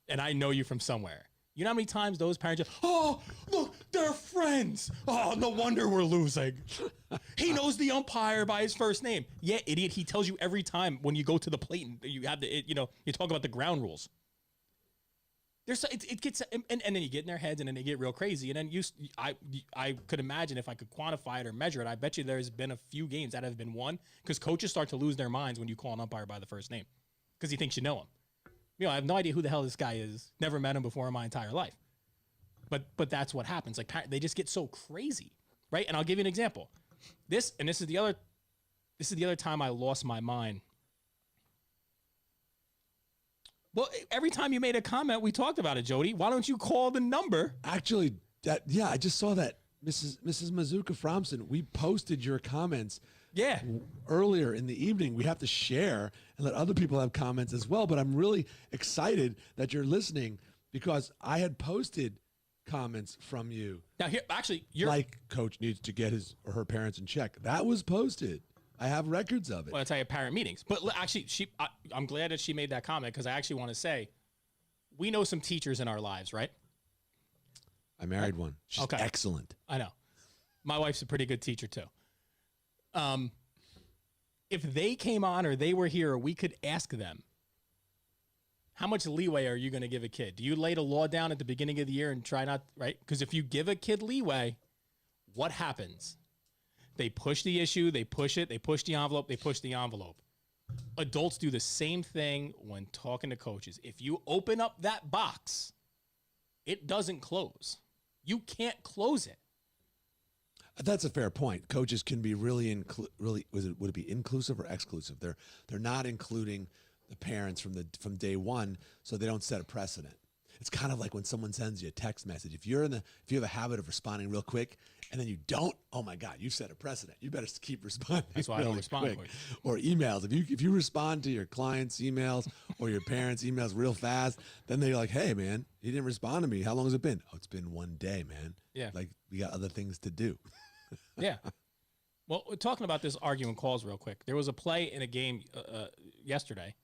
and I know you from somewhere. You know how many times those parents are, oh, look, they're friends. Oh, no wonder we're losing. He knows the umpire by his first name. Yeah, idiot. He tells you every time when you go to the plate and you have you talk about the ground rules. It gets, and then you get in their heads and then they get real crazy. And then I could imagine if I could quantify it or measure it, I bet you there's been a few games that have been won because coaches start to lose their minds when you call an umpire by the first name because he thinks you know him. I have no idea who the hell this guy is. Never met him before in my entire life. But that's what happens. Like they just get so crazy, right? And I'll give you an example. This is the other time I lost my mind. Well, every time you made a comment, we talked about it, Jody. Why don't you call the number? Actually, I just saw that. Mrs. Mazuka Fromson, we posted your comments earlier in the evening. We have to share and let other people have comments as well. But I'm really excited that you're listening because I had posted comments from you. Now here, actually, like coach needs to get his or her parents in check. That was posted. I have records of it. Well, that's how you have parent meetings. But actually, I'm glad that she made that comment because I actually want to say, we know some teachers in our lives, right? I married one. She's excellent. I know. My wife's a pretty good teacher too. If they came on or they were here, we could ask them, how much leeway are you going to give a kid? Do you lay the law down at the beginning of the year and try not, right? Because if you give a kid leeway, what happens? They push the issue, they push it, they push the envelope, they push the envelope. Adults do the same thing when talking to coaches. If you open up that box, it doesn't close. You can't close it. That's a fair point. Coaches can be really would it be inclusive or exclusive? They're not including the parents from day one, so they don't set a precedent. It's kind of like when someone sends you a text message. If you have a habit of responding real quick and then you don't, oh my God, you've set a precedent. You better keep responding. That's why I don't respond quick. Or emails. If you respond to your clients' emails or your parents' emails real fast, then they're like, hey man, you didn't respond to me. How long has it been? Oh, it's been 1 day, man. Yeah. Like we got other things to do. Yeah. Well, we're talking about this arguing calls real quick. There was a play in a game yesterday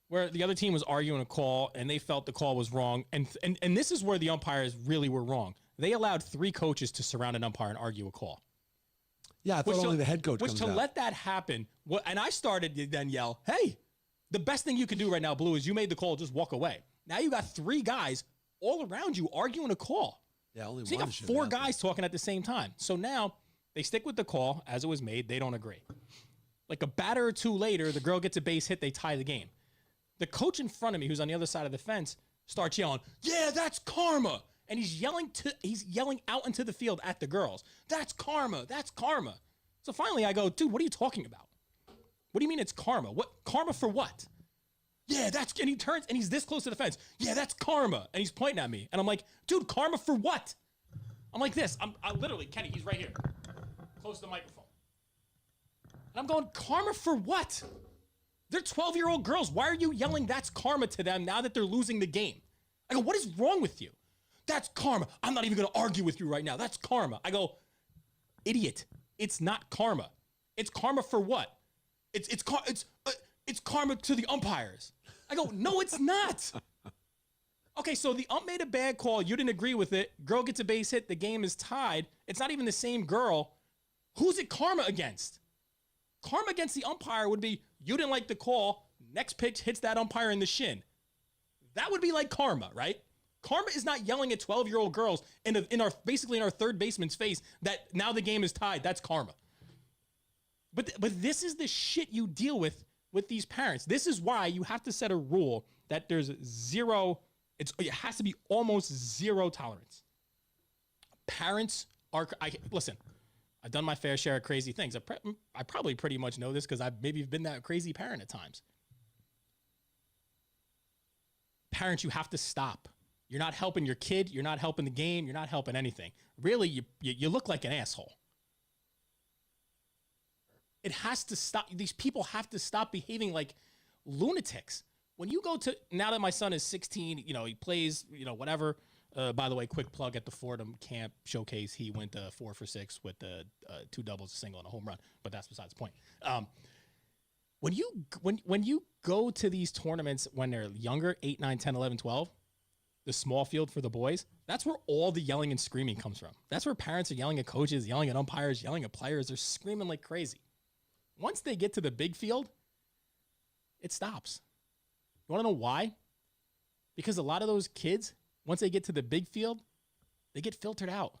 where the other team was arguing a call and they felt the call was wrong. And this is where the umpires really were wrong. They allowed 3 coaches to surround an umpire and argue a call. Yeah, I thought only the head coach comes out. Let that happen, and I started to then yell, hey, the best thing you can do right now, Blue, is you made the call, just walk away. Now you got 3 guys all around you arguing a call. Yeah, only so you got 4 guys talking at the same time. So now they stick with the call as it was made. They don't agree. Like a batter or 2 later, the girl gets a base hit. They tie the game. The coach in front of me, who's on the other side of the fence, starts yelling, yeah, that's karma. And he's yelling out into the field at the girls. That's karma. That's karma. So finally I go, dude, what are you talking about? What do you mean it's karma? What karma for what? Yeah, and he turns and he's this close to the fence. Yeah, that's karma. And he's pointing at me. And I'm like, dude, karma for what? I'm like this. I literally, Kenny, he's right here. Close to the microphone. And I'm going, karma for what? They're 12-year-old girls. Why are you yelling that's karma to them now that they're losing the game? I go, what is wrong with you? That's karma. I'm not even going to argue with you right now. That's karma. I go, idiot. It's not karma. It's karma for what? It's karma to the umpires. I go, no, it's not. Okay, so the ump made a bad call. You didn't agree with it. Girl gets a base hit. The game is tied. It's not even the same girl. Who's it karma against? Karma against the umpire would be you didn't like the call. Next pitch hits that umpire in the shin. That would be like karma, right? Karma is not yelling at 12-year-old girls in our third baseman's face that now the game is tied. That's karma. But this is the shit you deal with these parents. This is why you have to set a rule that there's zero. It has to be almost zero tolerance. Parents are. Listen. I've done my fair share of crazy things. I probably pretty much know this because I've maybe been that crazy parent at times. Parents, you have to stop. You're not helping your kid. You're not helping the game. You're not helping anything. Really, you look like an asshole. It has to stop. These people have to stop behaving like lunatics. When you go to, now that my son is 16, he plays, whatever. By the way, quick plug at the Fordham Camp Showcase. He went 4 for 6 with 2 doubles, a single, and a home run. But that's besides the point. When you go to these tournaments when they're younger, 8, 9, 10, 11, 12, the small field for the boys, that's where all the yelling and screaming comes from. That's where parents are yelling at coaches, yelling at umpires, yelling at players. They're screaming like crazy. Once they get to the big field, it stops. You want to know why? Because a lot of those kids, once they get to the big field, they get filtered out.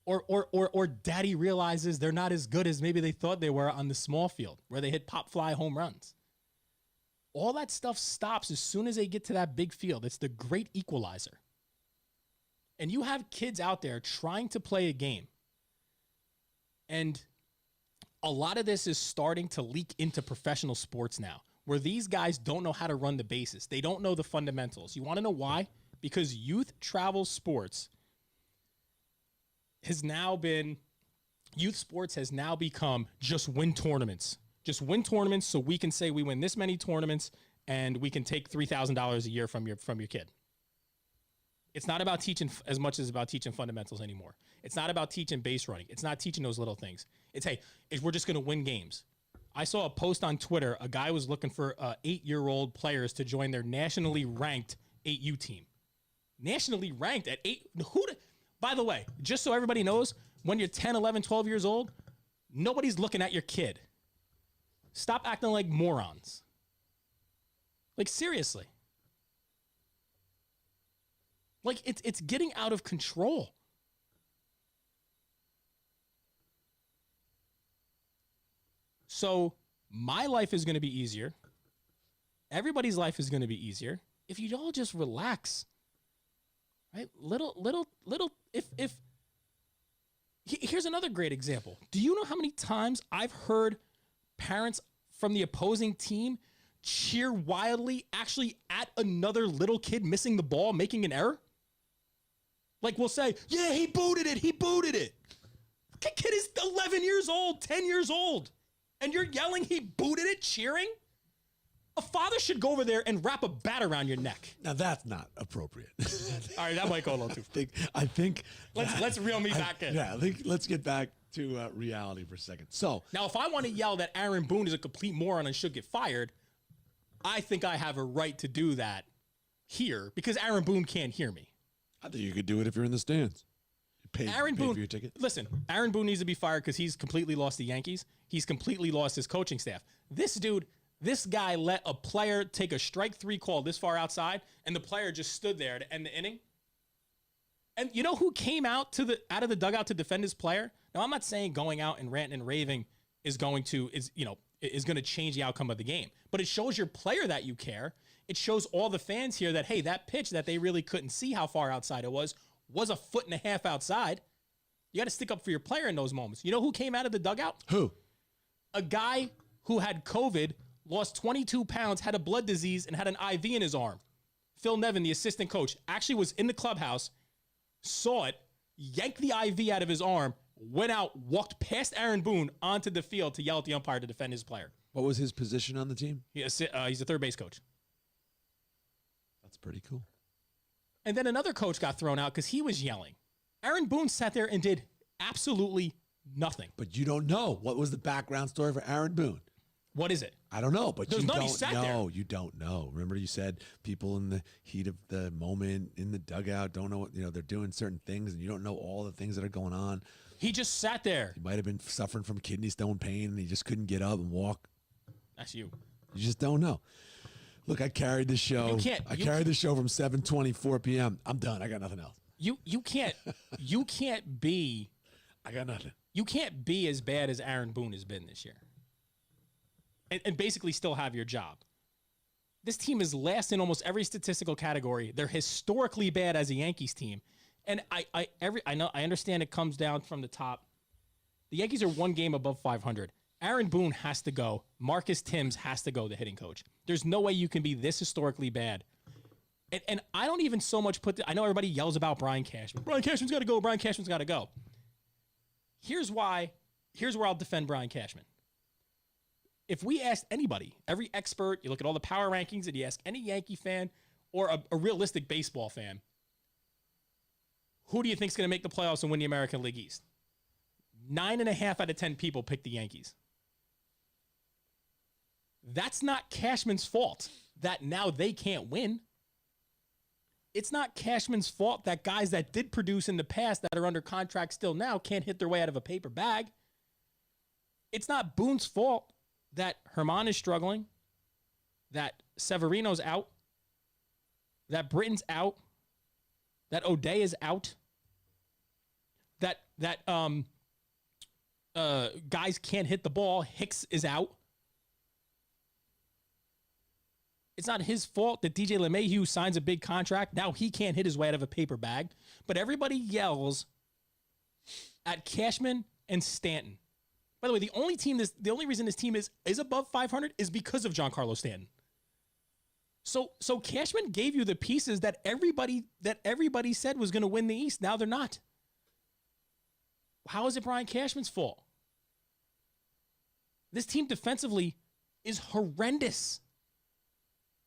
Or daddy realizes they're not as good as maybe they thought they were on the small field where they hit pop fly home runs. All that stuff stops as soon as they get to that big field. It's the great equalizer. And you have kids out there trying to play a game. And a lot of this is starting to leak into professional sports now, where these guys don't know how to run the bases. They don't know the fundamentals. You want to know why? Because youth travel sports has now become just win tournaments. Just win tournaments so we can say we win this many tournaments and we can take $3,000 a year from your kid. It's not about teaching as much as about teaching fundamentals anymore. It's not about teaching base running. It's not teaching those little things. It's, hey, we're just going to win games. I saw a post on Twitter. A guy was looking for 8-year-old players to join their nationally ranked 8U team. Nationally ranked at 8. By the way, just so everybody knows, when you're 10, 11, 12 years old, nobody's looking at your kid. Stop acting like morons. Like, seriously. Like, it's getting out of control. So my life is going to be easier. Everybody's life is going to be easier if you all just relax. Right? Here's another great example. Do you know how many times I've heard parents from the opposing team cheer wildly actually at another little kid missing the ball, making an error? Like, we'll say, yeah, he booted it. The kid is 11 years old, 10 years old, and you're yelling he booted it, cheering? A father should go over there and wrap a bat around your neck. Now that's not appropriate. All right, that might go a little too far. I think let's reel me back in. Yeah, let's get back to reality for a second. So now, if I want to yell that Aaron Boone is a complete moron and should get fired, I think I have a right to do that here because Aaron Boone can't hear me. I think you could do it if you're in the stands. Aaron pay Boone, for your ticket. Listen, Aaron Boone needs to be fired because he's completely lost the Yankees. He's completely lost his coaching staff. This guy let a player take a strike 3 call this far outside, and the player just stood there to end the inning. And you know who came out of the dugout to defend his player? Now, I'm not saying going out and ranting and raving is going to change the outcome of the game, but it shows your player that you care. It shows all the fans here that, hey, that pitch that they really couldn't see how far outside it was 1.5 outside. You got to stick up for your player in those moments. You know who came out of the dugout? Who? A guy who had COVID, lost 22 pounds, had a blood disease, and had an IV in his arm. Phil Nevin, the assistant coach, actually was in the clubhouse, saw it, yanked the IV out of his arm, went out, walked past Aaron Boone onto the field to yell at the umpire to defend his player. What was his position on the team? He's a third base coach. That's pretty cool. And then another coach got thrown out because he was yelling. Aaron Boone sat there and did absolutely nothing. But you don't know. What was the background story for Aaron Boone? What is it? I don't know, but There's you none, he don't sat know. there. You don't know. Remember you said people in the heat of the moment in the dugout don't know what, they're doing certain things and you don't know all the things that are going on. He just sat there. He might have been suffering from kidney stone pain and he just couldn't get up and walk. That's you. You just don't know. Look, I carried the show. I carried the show from 7:24 p.m. I'm done. I got nothing else. You can't be. I got nothing. You can't be as bad as Aaron Boone has been this year. And basically still have your job. This team is last in almost every statistical category. They're historically bad as a Yankees team. And I understand it comes down from the top. The Yankees are 1 game above 500. Aaron Boone has to go. Marcus Timms has to go, the hitting coach. There's no way you can be this historically bad. And I don't even so much I know everybody yells about Brian Cashman. Brian Cashman's got to go. Brian Cashman's got to go. Here's where I'll defend Brian Cashman. If we asked anybody, every expert, you look at all the power rankings and you ask any Yankee fan or a realistic baseball fan, who do you think is going to make the playoffs and win the American League East? 9.5 out of 10 people pick the Yankees. That's not Cashman's fault that now they can't win. It's not Cashman's fault that guys that did produce in the past that are under contract still now can't hit their way out of a paper bag. It's not Boone's fault that Herman is struggling, that Severino's out, that Britton's out, that O'Day is out, that guys can't hit the ball, Hicks is out. It's not his fault that DJ LeMahieu signs a big contract. Now he can't hit his way out of a paper bag. But everybody yells at Cashman and Stanton. By the way, the only reason this team is above 500 is because of Giancarlo Stanton. So Cashman gave you the pieces that everybody said was going to win the East. Now they're not. How is it Brian Cashman's fault? This team defensively is horrendous.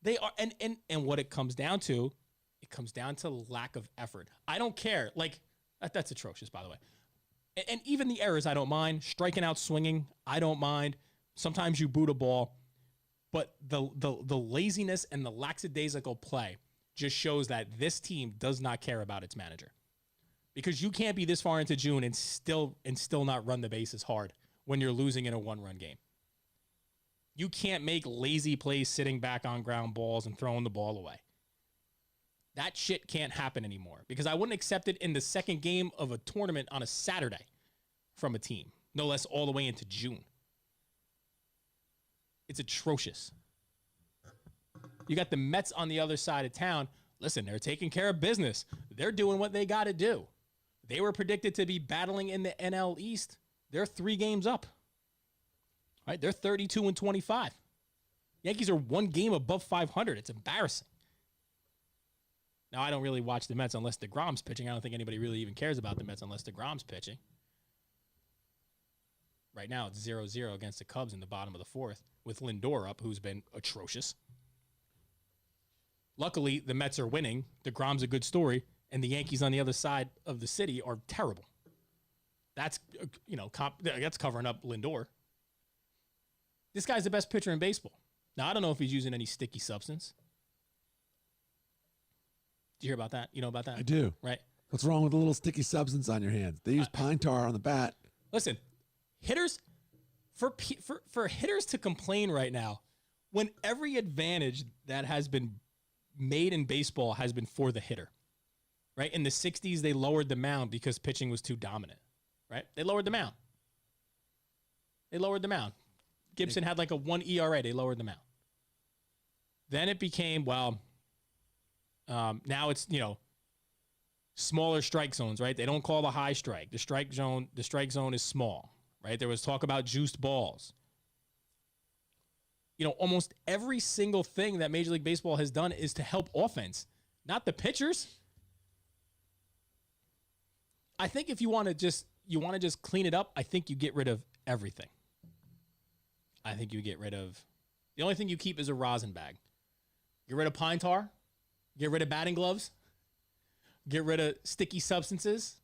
They are, and what it comes down to It comes down to lack of effort. I don't care. Like, that's atrocious, by the way. And even the errors, I don't mind. Striking out, swinging, I don't mind. Sometimes you boot a ball. But the laziness and the lackadaisical play just shows that this team does not care about its manager. Because you can't be this far into June and still not run the bases hard when you're losing in a one-run game. You can't make lazy plays sitting back on ground balls and throwing the ball away. That shit can't happen anymore because I wouldn't accept it in the second game of a tournament on a Saturday from a team, no less all the way into June. It's atrocious. You got the Mets on the other side of town. Listen, they're taking care of business. They're doing what they got to do. They were predicted to be battling in the NL East. They're 3 games up. All right, they're 32-25. Yankees are 1 game above 500. It's embarrassing. Now, I don't really watch the Mets unless DeGrom's pitching. I don't think anybody really even cares about the Mets unless DeGrom's pitching. Right now, it's 0-0 against the Cubs in the bottom of the 4th with Lindor up, who's been atrocious. Luckily, the Mets are winning. DeGrom's a good story, and the Yankees on the other side of the city are terrible. That's, that's covering up Lindor. This guy's the best pitcher in baseball. Now, I don't know if he's using any sticky substance. Did you hear about that? You know about that? I do. Right? What's wrong with a little sticky substance on your hands? They use pine tar on the bat. Listen, hitters, for hitters to complain right now, when every advantage that has been made in baseball has been for the hitter, right? In the 60s, they lowered the mound because pitching was too dominant, right? They lowered the mound. Gibson had like a 1 ERA. They lowered the mound. Then it became, now it's, smaller strike zones, right? They don't call the high strike. The strike zone is small, right? There was talk about juiced balls. Almost every single thing that Major League Baseball has done is to help offense, not the pitchers. I think if you want to just clean it up, I think you get rid of everything. I think you get rid of, the only thing you keep is a rosin bag. Get rid of pine tar, get rid of batting gloves, get rid of sticky substances,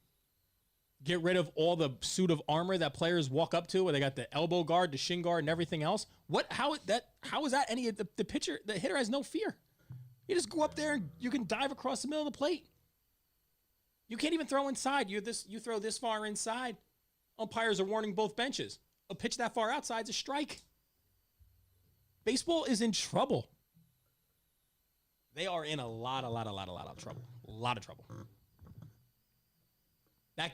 get rid of all the suit of armor that players walk up to where they got the elbow guard, the shin guard, and everything else. How is that any of the pitcher, the hitter has no fear. You just go up there and you can dive across the middle of the plate. You can't even throw inside. You throw this far inside. Umpires are warning both benches. A pitch that far outside is a strike. Baseball is in trouble. They are in a lot of trouble. A lot of trouble.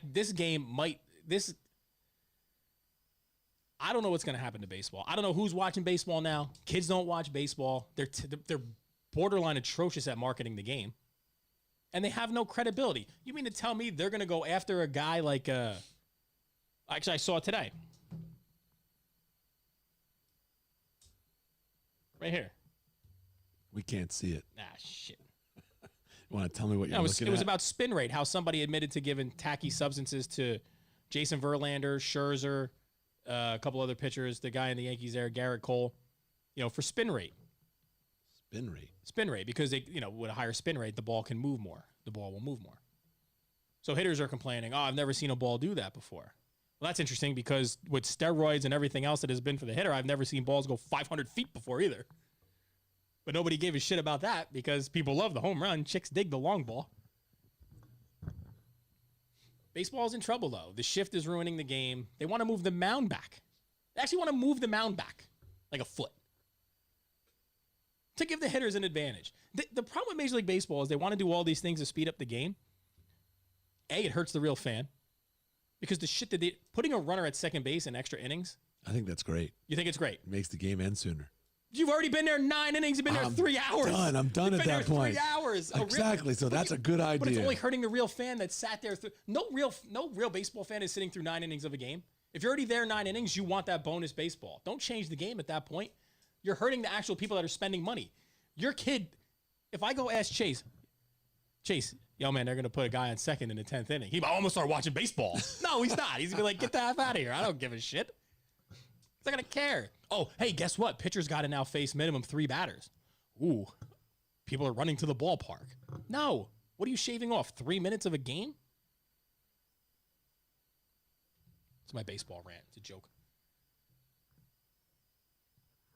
This game I don't know what's going to happen to baseball. I don't know who's watching baseball now. Kids don't watch baseball. They're borderline atrocious at marketing the game. And they have no credibility. You mean to tell me they're going to go after a guy like actually I saw it today. Right here. We can't see it. Ah, shit. You want to tell me what you're looking at? It was about spin rate, how somebody admitted to giving tacky substances to Jason Verlander, Scherzer, a couple other pitchers, the guy in the Yankees there, Garrett Cole, for spin rate. Spin rate, because they, with a higher spin rate, the ball can move more. The ball will move more. So hitters are complaining, I've never seen a ball do that before. Well, that's interesting because with steroids and everything else that has been for the hitter, I've never seen balls go 500 feet before either. But nobody gave a shit about that because people love the home run. Chicks dig the long ball. Baseball's in trouble, though. The shift is ruining the game. They want to move the mound back. They actually want to move the mound back like a foot to give the hitters an advantage. The problem with Major League Baseball is they want to do all these things to speed up the game. A, it hurts the real fan because the shit that putting a runner at second base in extra innings. I think that's great. You think it's great? It makes the game end sooner. You've already been there 9 innings. You've been there 3 hours. I'm done at that point. 3 hours. Exactly. So that's a good idea. But it's only hurting the real fan that sat there. No real baseball fan is sitting through 9 innings of a game. If you're already there 9 innings, you want that bonus baseball. Don't change the game at that point. You're hurting the actual people that are spending money. Your kid, if I go ask Chase, yo, man, they're going to put a guy on second in the 10th inning. He almost start watching baseball. No, he's not. He's going to be like, get the F out of here. I don't give a shit. He's not going to care. Oh, hey, guess what? Pitchers got to now face minimum 3 batters. Ooh. people are running to the ballpark. No. What are you shaving off? 3 minutes of a game? It's my baseball rant. It's a joke.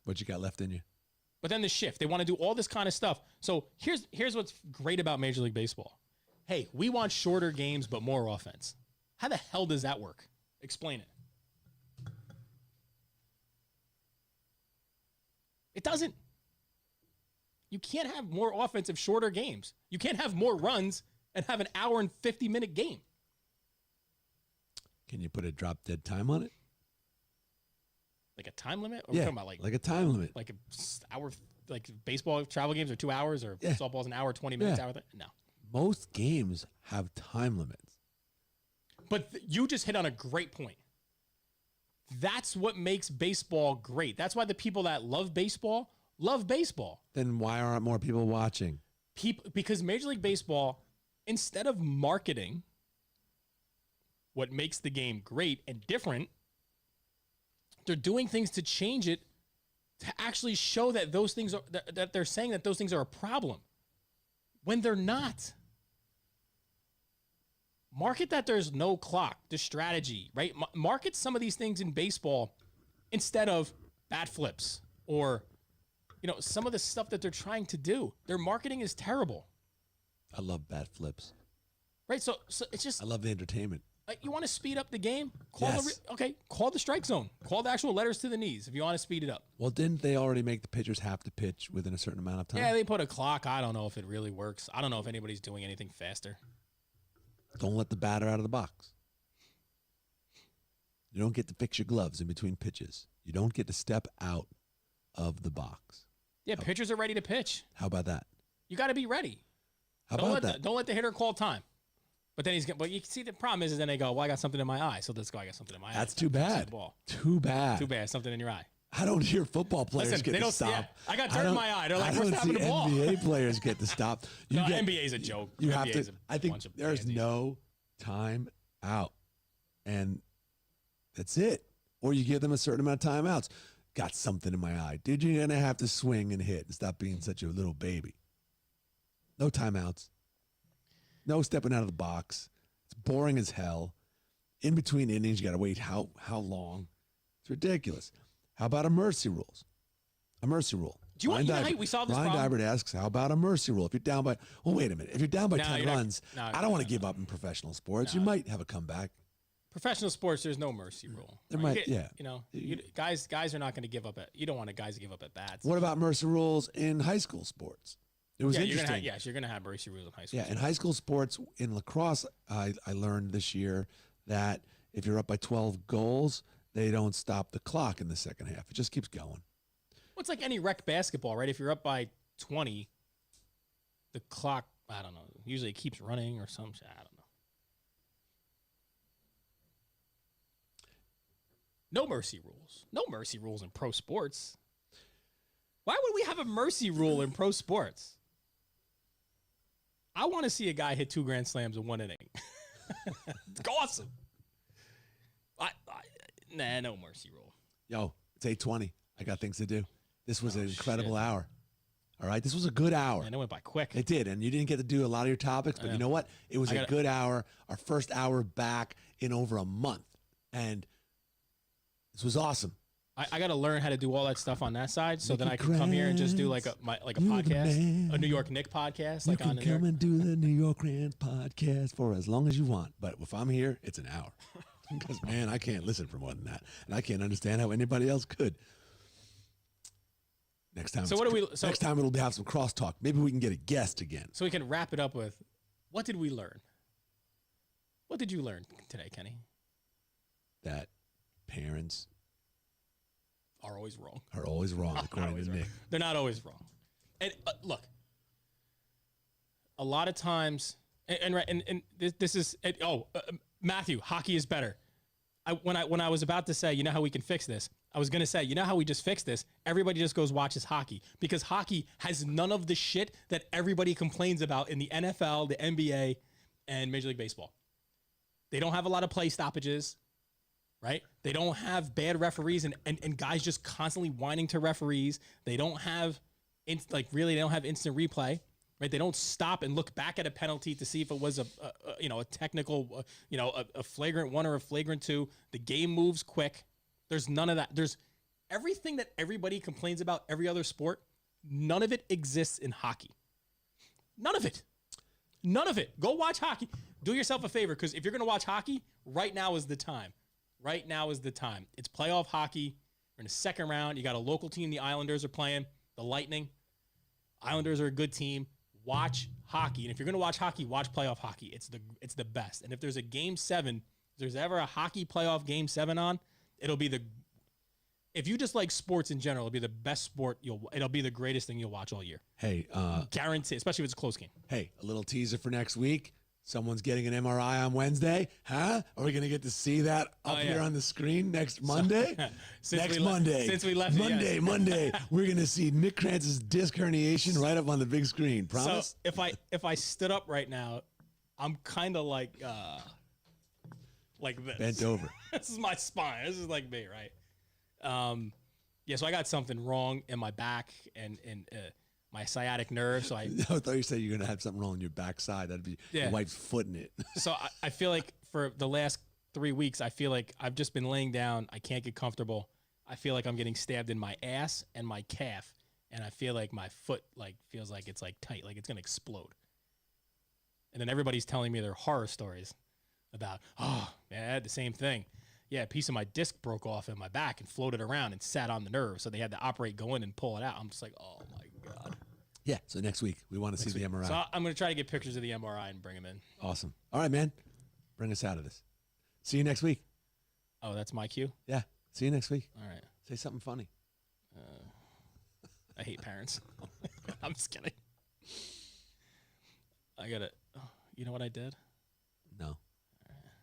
What you got left in you? But then the shift, they want to do all this kind of stuff. So here's what's great about Major League Baseball. Hey, we want shorter games, but more offense. How the hell does that work? Explain it. It doesn't. You can't have more offensive, shorter games. You can't have more runs and have an hour and 50-minute game. Can you put a drop dead time on it? Like a time limit? Or Yeah, we're talking about like a time limit. like an hour, like baseball travel games are 2 hours, or Yeah. softball's an hour, 20 minutes, Yeah. hour. No. Most games have time limits. But you just hit on a great point. That's what makes baseball great. That's why the people that love baseball love baseball. Then why aren't more people watching? Because Major League Baseball, instead of marketing what makes the game great and different, they're doing things to change it to actually show that those things are that they're saying that those things are a problem when they're not. Market that there's no clock, the strategy, right? Market some of these things in baseball instead of bat flips or, some of the stuff that they're trying to do. Their marketing is terrible, I love bat flips. right? So it's just, I love the entertainment. you want to speed up the game? Call Yes. call the strike zone. Call the actual letters to the knees if you want to speed it up. Well, didn't they already make the pitchers have to pitch within a certain amount of time? Yeah, they put a clock. I don't know if it really works. I don't know if anybody's doing anything faster. Don't let the batter out of the box. You don't get to fix your gloves in between pitches. You don't get to step out of the box. Yeah, pitchers are ready to pitch. How about that? You got to be ready. How Don't about let that? don't let the hitter call time. But then but you can see the problem is then they go, well, I got something in my eye. So let's go, I got something in my eye. That's It's too time to see bad. the ball. Too bad. Too bad. Something in your eye. I don't hear football players Listen, get they to don't stop. yeah, I got dirt in my eye. They're like, I what's don't happening see to the ball? NBA players get to stop. You No, get, NBA's a joke. you have NBA's to. a I think bunch of there's pansies. no time out, and that's it. Or you give them a certain amount of timeouts. Got something in my eye. Dude, you're gonna have to swing and hit and stop being such a little baby. No timeouts. No stepping out of the box. It's boring as hell. In between innings, you got to wait how long? It's ridiculous. How about a mercy rules? A mercy rule. Do you want? Ryan How we solve this Ryan problem? Dybert asks, how about a mercy rule? If you're down by, well, wait a minute. If you're down by No, 10 you're not- runs, no, I don't want to no, give no. up in professional sports. You might have a comeback. Professional sports, there's no mercy rule. There right? might- yeah. Guys are not going to give up at. You don't want guys to give up at bats. What about mercy rules in high school sports? It was Yeah, interesting. you're gonna have mercy rules in high school. Yeah, in high school sports, in lacrosse, I learned this year that if you're up by 12 goals, they don't stop the clock in the second half. It just keeps going. Well, it's like any rec basketball, right? If you're up by 20, the clock, I don't know, usually it keeps running or some shit. I don't know. No mercy rules. No mercy rules in pro sports. Why would we have a mercy rule in pro sports? I want to see a guy hit 2 grand slams in 1 inning. It's awesome. Nah, no mercy rule. Yo, it's 8:20. I got things to do. This was Oh, an incredible shit. hour. All right, this was a good hour. Man, it went by quick. It did, and you didn't get to do a lot of your topics, but you know what? It was a good hour. Our first hour back in over a month, and this was awesome. I got to learn how to do all that stuff on that side, so then I Nicky can come here and just do Kranz, a you're the podcast, man. a New York Nick podcast, You like can on the come and do the New York Rants podcast for as long as you want, but if I'm here, it's an hour. Because man, I can't listen for more than that, and I can't understand how anybody else could. Next time, So what do we- so- next time it'll have some crosstalk. Maybe we can get a guest again. So we can wrap it up with, what did we learn? What did you learn today, Kenny? That parents Are always wrong. are always wrong, according Always to wrong. Nick. They're not always wrong. And look, a lot of times, and this is Matthew, hockey is better. When I was about to say, you know how we can fix this, I was going to say, you know how we just fix this? Everybody just goes watches hockey, because hockey has none of the shit that everybody complains about in the NFL, the NBA, and Major League Baseball. They don't have a lot of play stoppages, right? They don't have bad referees and guys just constantly whining to referees. They don't have like really they don't have instant replay, right? They don't stop and look back at a penalty to see if it was a technical, a flagrant 1 or a flagrant 2. The game moves quick. There's none of that. There's everything that everybody complains about every other sport. None of it exists in hockey. None of it. None of it. Go watch hockey. Do yourself a favor, because if you're going to watch hockey, right now is the time. Right now is the time. It's playoff hockey. We're in the second round. You got a local team. The Islanders are playing. The Lightning. Islanders are a good team. Watch hockey. And if you're going to watch hockey, watch playoff hockey. It's the best. And if there's a game 7, if there's ever a hockey playoff game 7 on, it'll be if you just like sports in general, it'll be the best sport. It'll be the greatest thing you'll watch all year. Hey, guarantee, especially if it's a close game. Hey, a little teaser for next week. Someone's getting an MRI on Wednesday. Huh? Are we going to get to see that up here on the screen next Monday? Monday. Since we left Monday. We're going to see Nick Krantz's disc herniation right up on the big screen. Promise? So if I stood up right now, I'm kind of like this. Bent over. This is my spine. This is like me, right? So I got something wrong in my back and my sciatic nerve. So I thought you said you're going to have something wrong in your backside. That'd be your wife's foot in it. So I feel like for the last 3 weeks, I feel like I've just been laying down. I can't get comfortable. I feel like I'm getting stabbed in my ass and my calf. And I feel like my foot feels like it's tight, like it's going to explode. And then everybody's telling me their horror stories about, oh, man, I had the same thing. Yeah, a piece of my disc broke off in my back and floated around and sat on the nerve. So they had to operate, go in and pull it out. I'm just like, oh, my God. Yeah, so next week, we want to see the MRI. So I'm going to try to get pictures of the MRI and bring them in. Awesome. All right, man. Bring us out of this. See you next week. Oh, that's my cue? Yeah. See you next week. All right. Say something funny. I hate parents. I'm just kidding. I got to, you know what I did? No.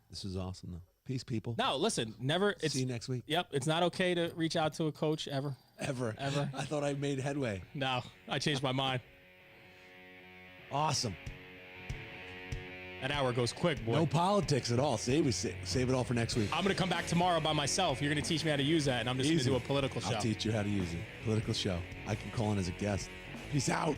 This was awesome, though. Peace, people. No, listen, never. See you next week. Yep. It's not okay to reach out to a coach ever. Ever. Ever. I thought I made headway. No, I changed my mind. Awesome. That hour goes quick, boy. No politics at all. See, we save it all for next week. I'm going to come back tomorrow by myself. You're going to teach me how to use that, and I'm just going to do a political show. I'll teach you how to use it. Political show. I can call in as a guest. Peace out.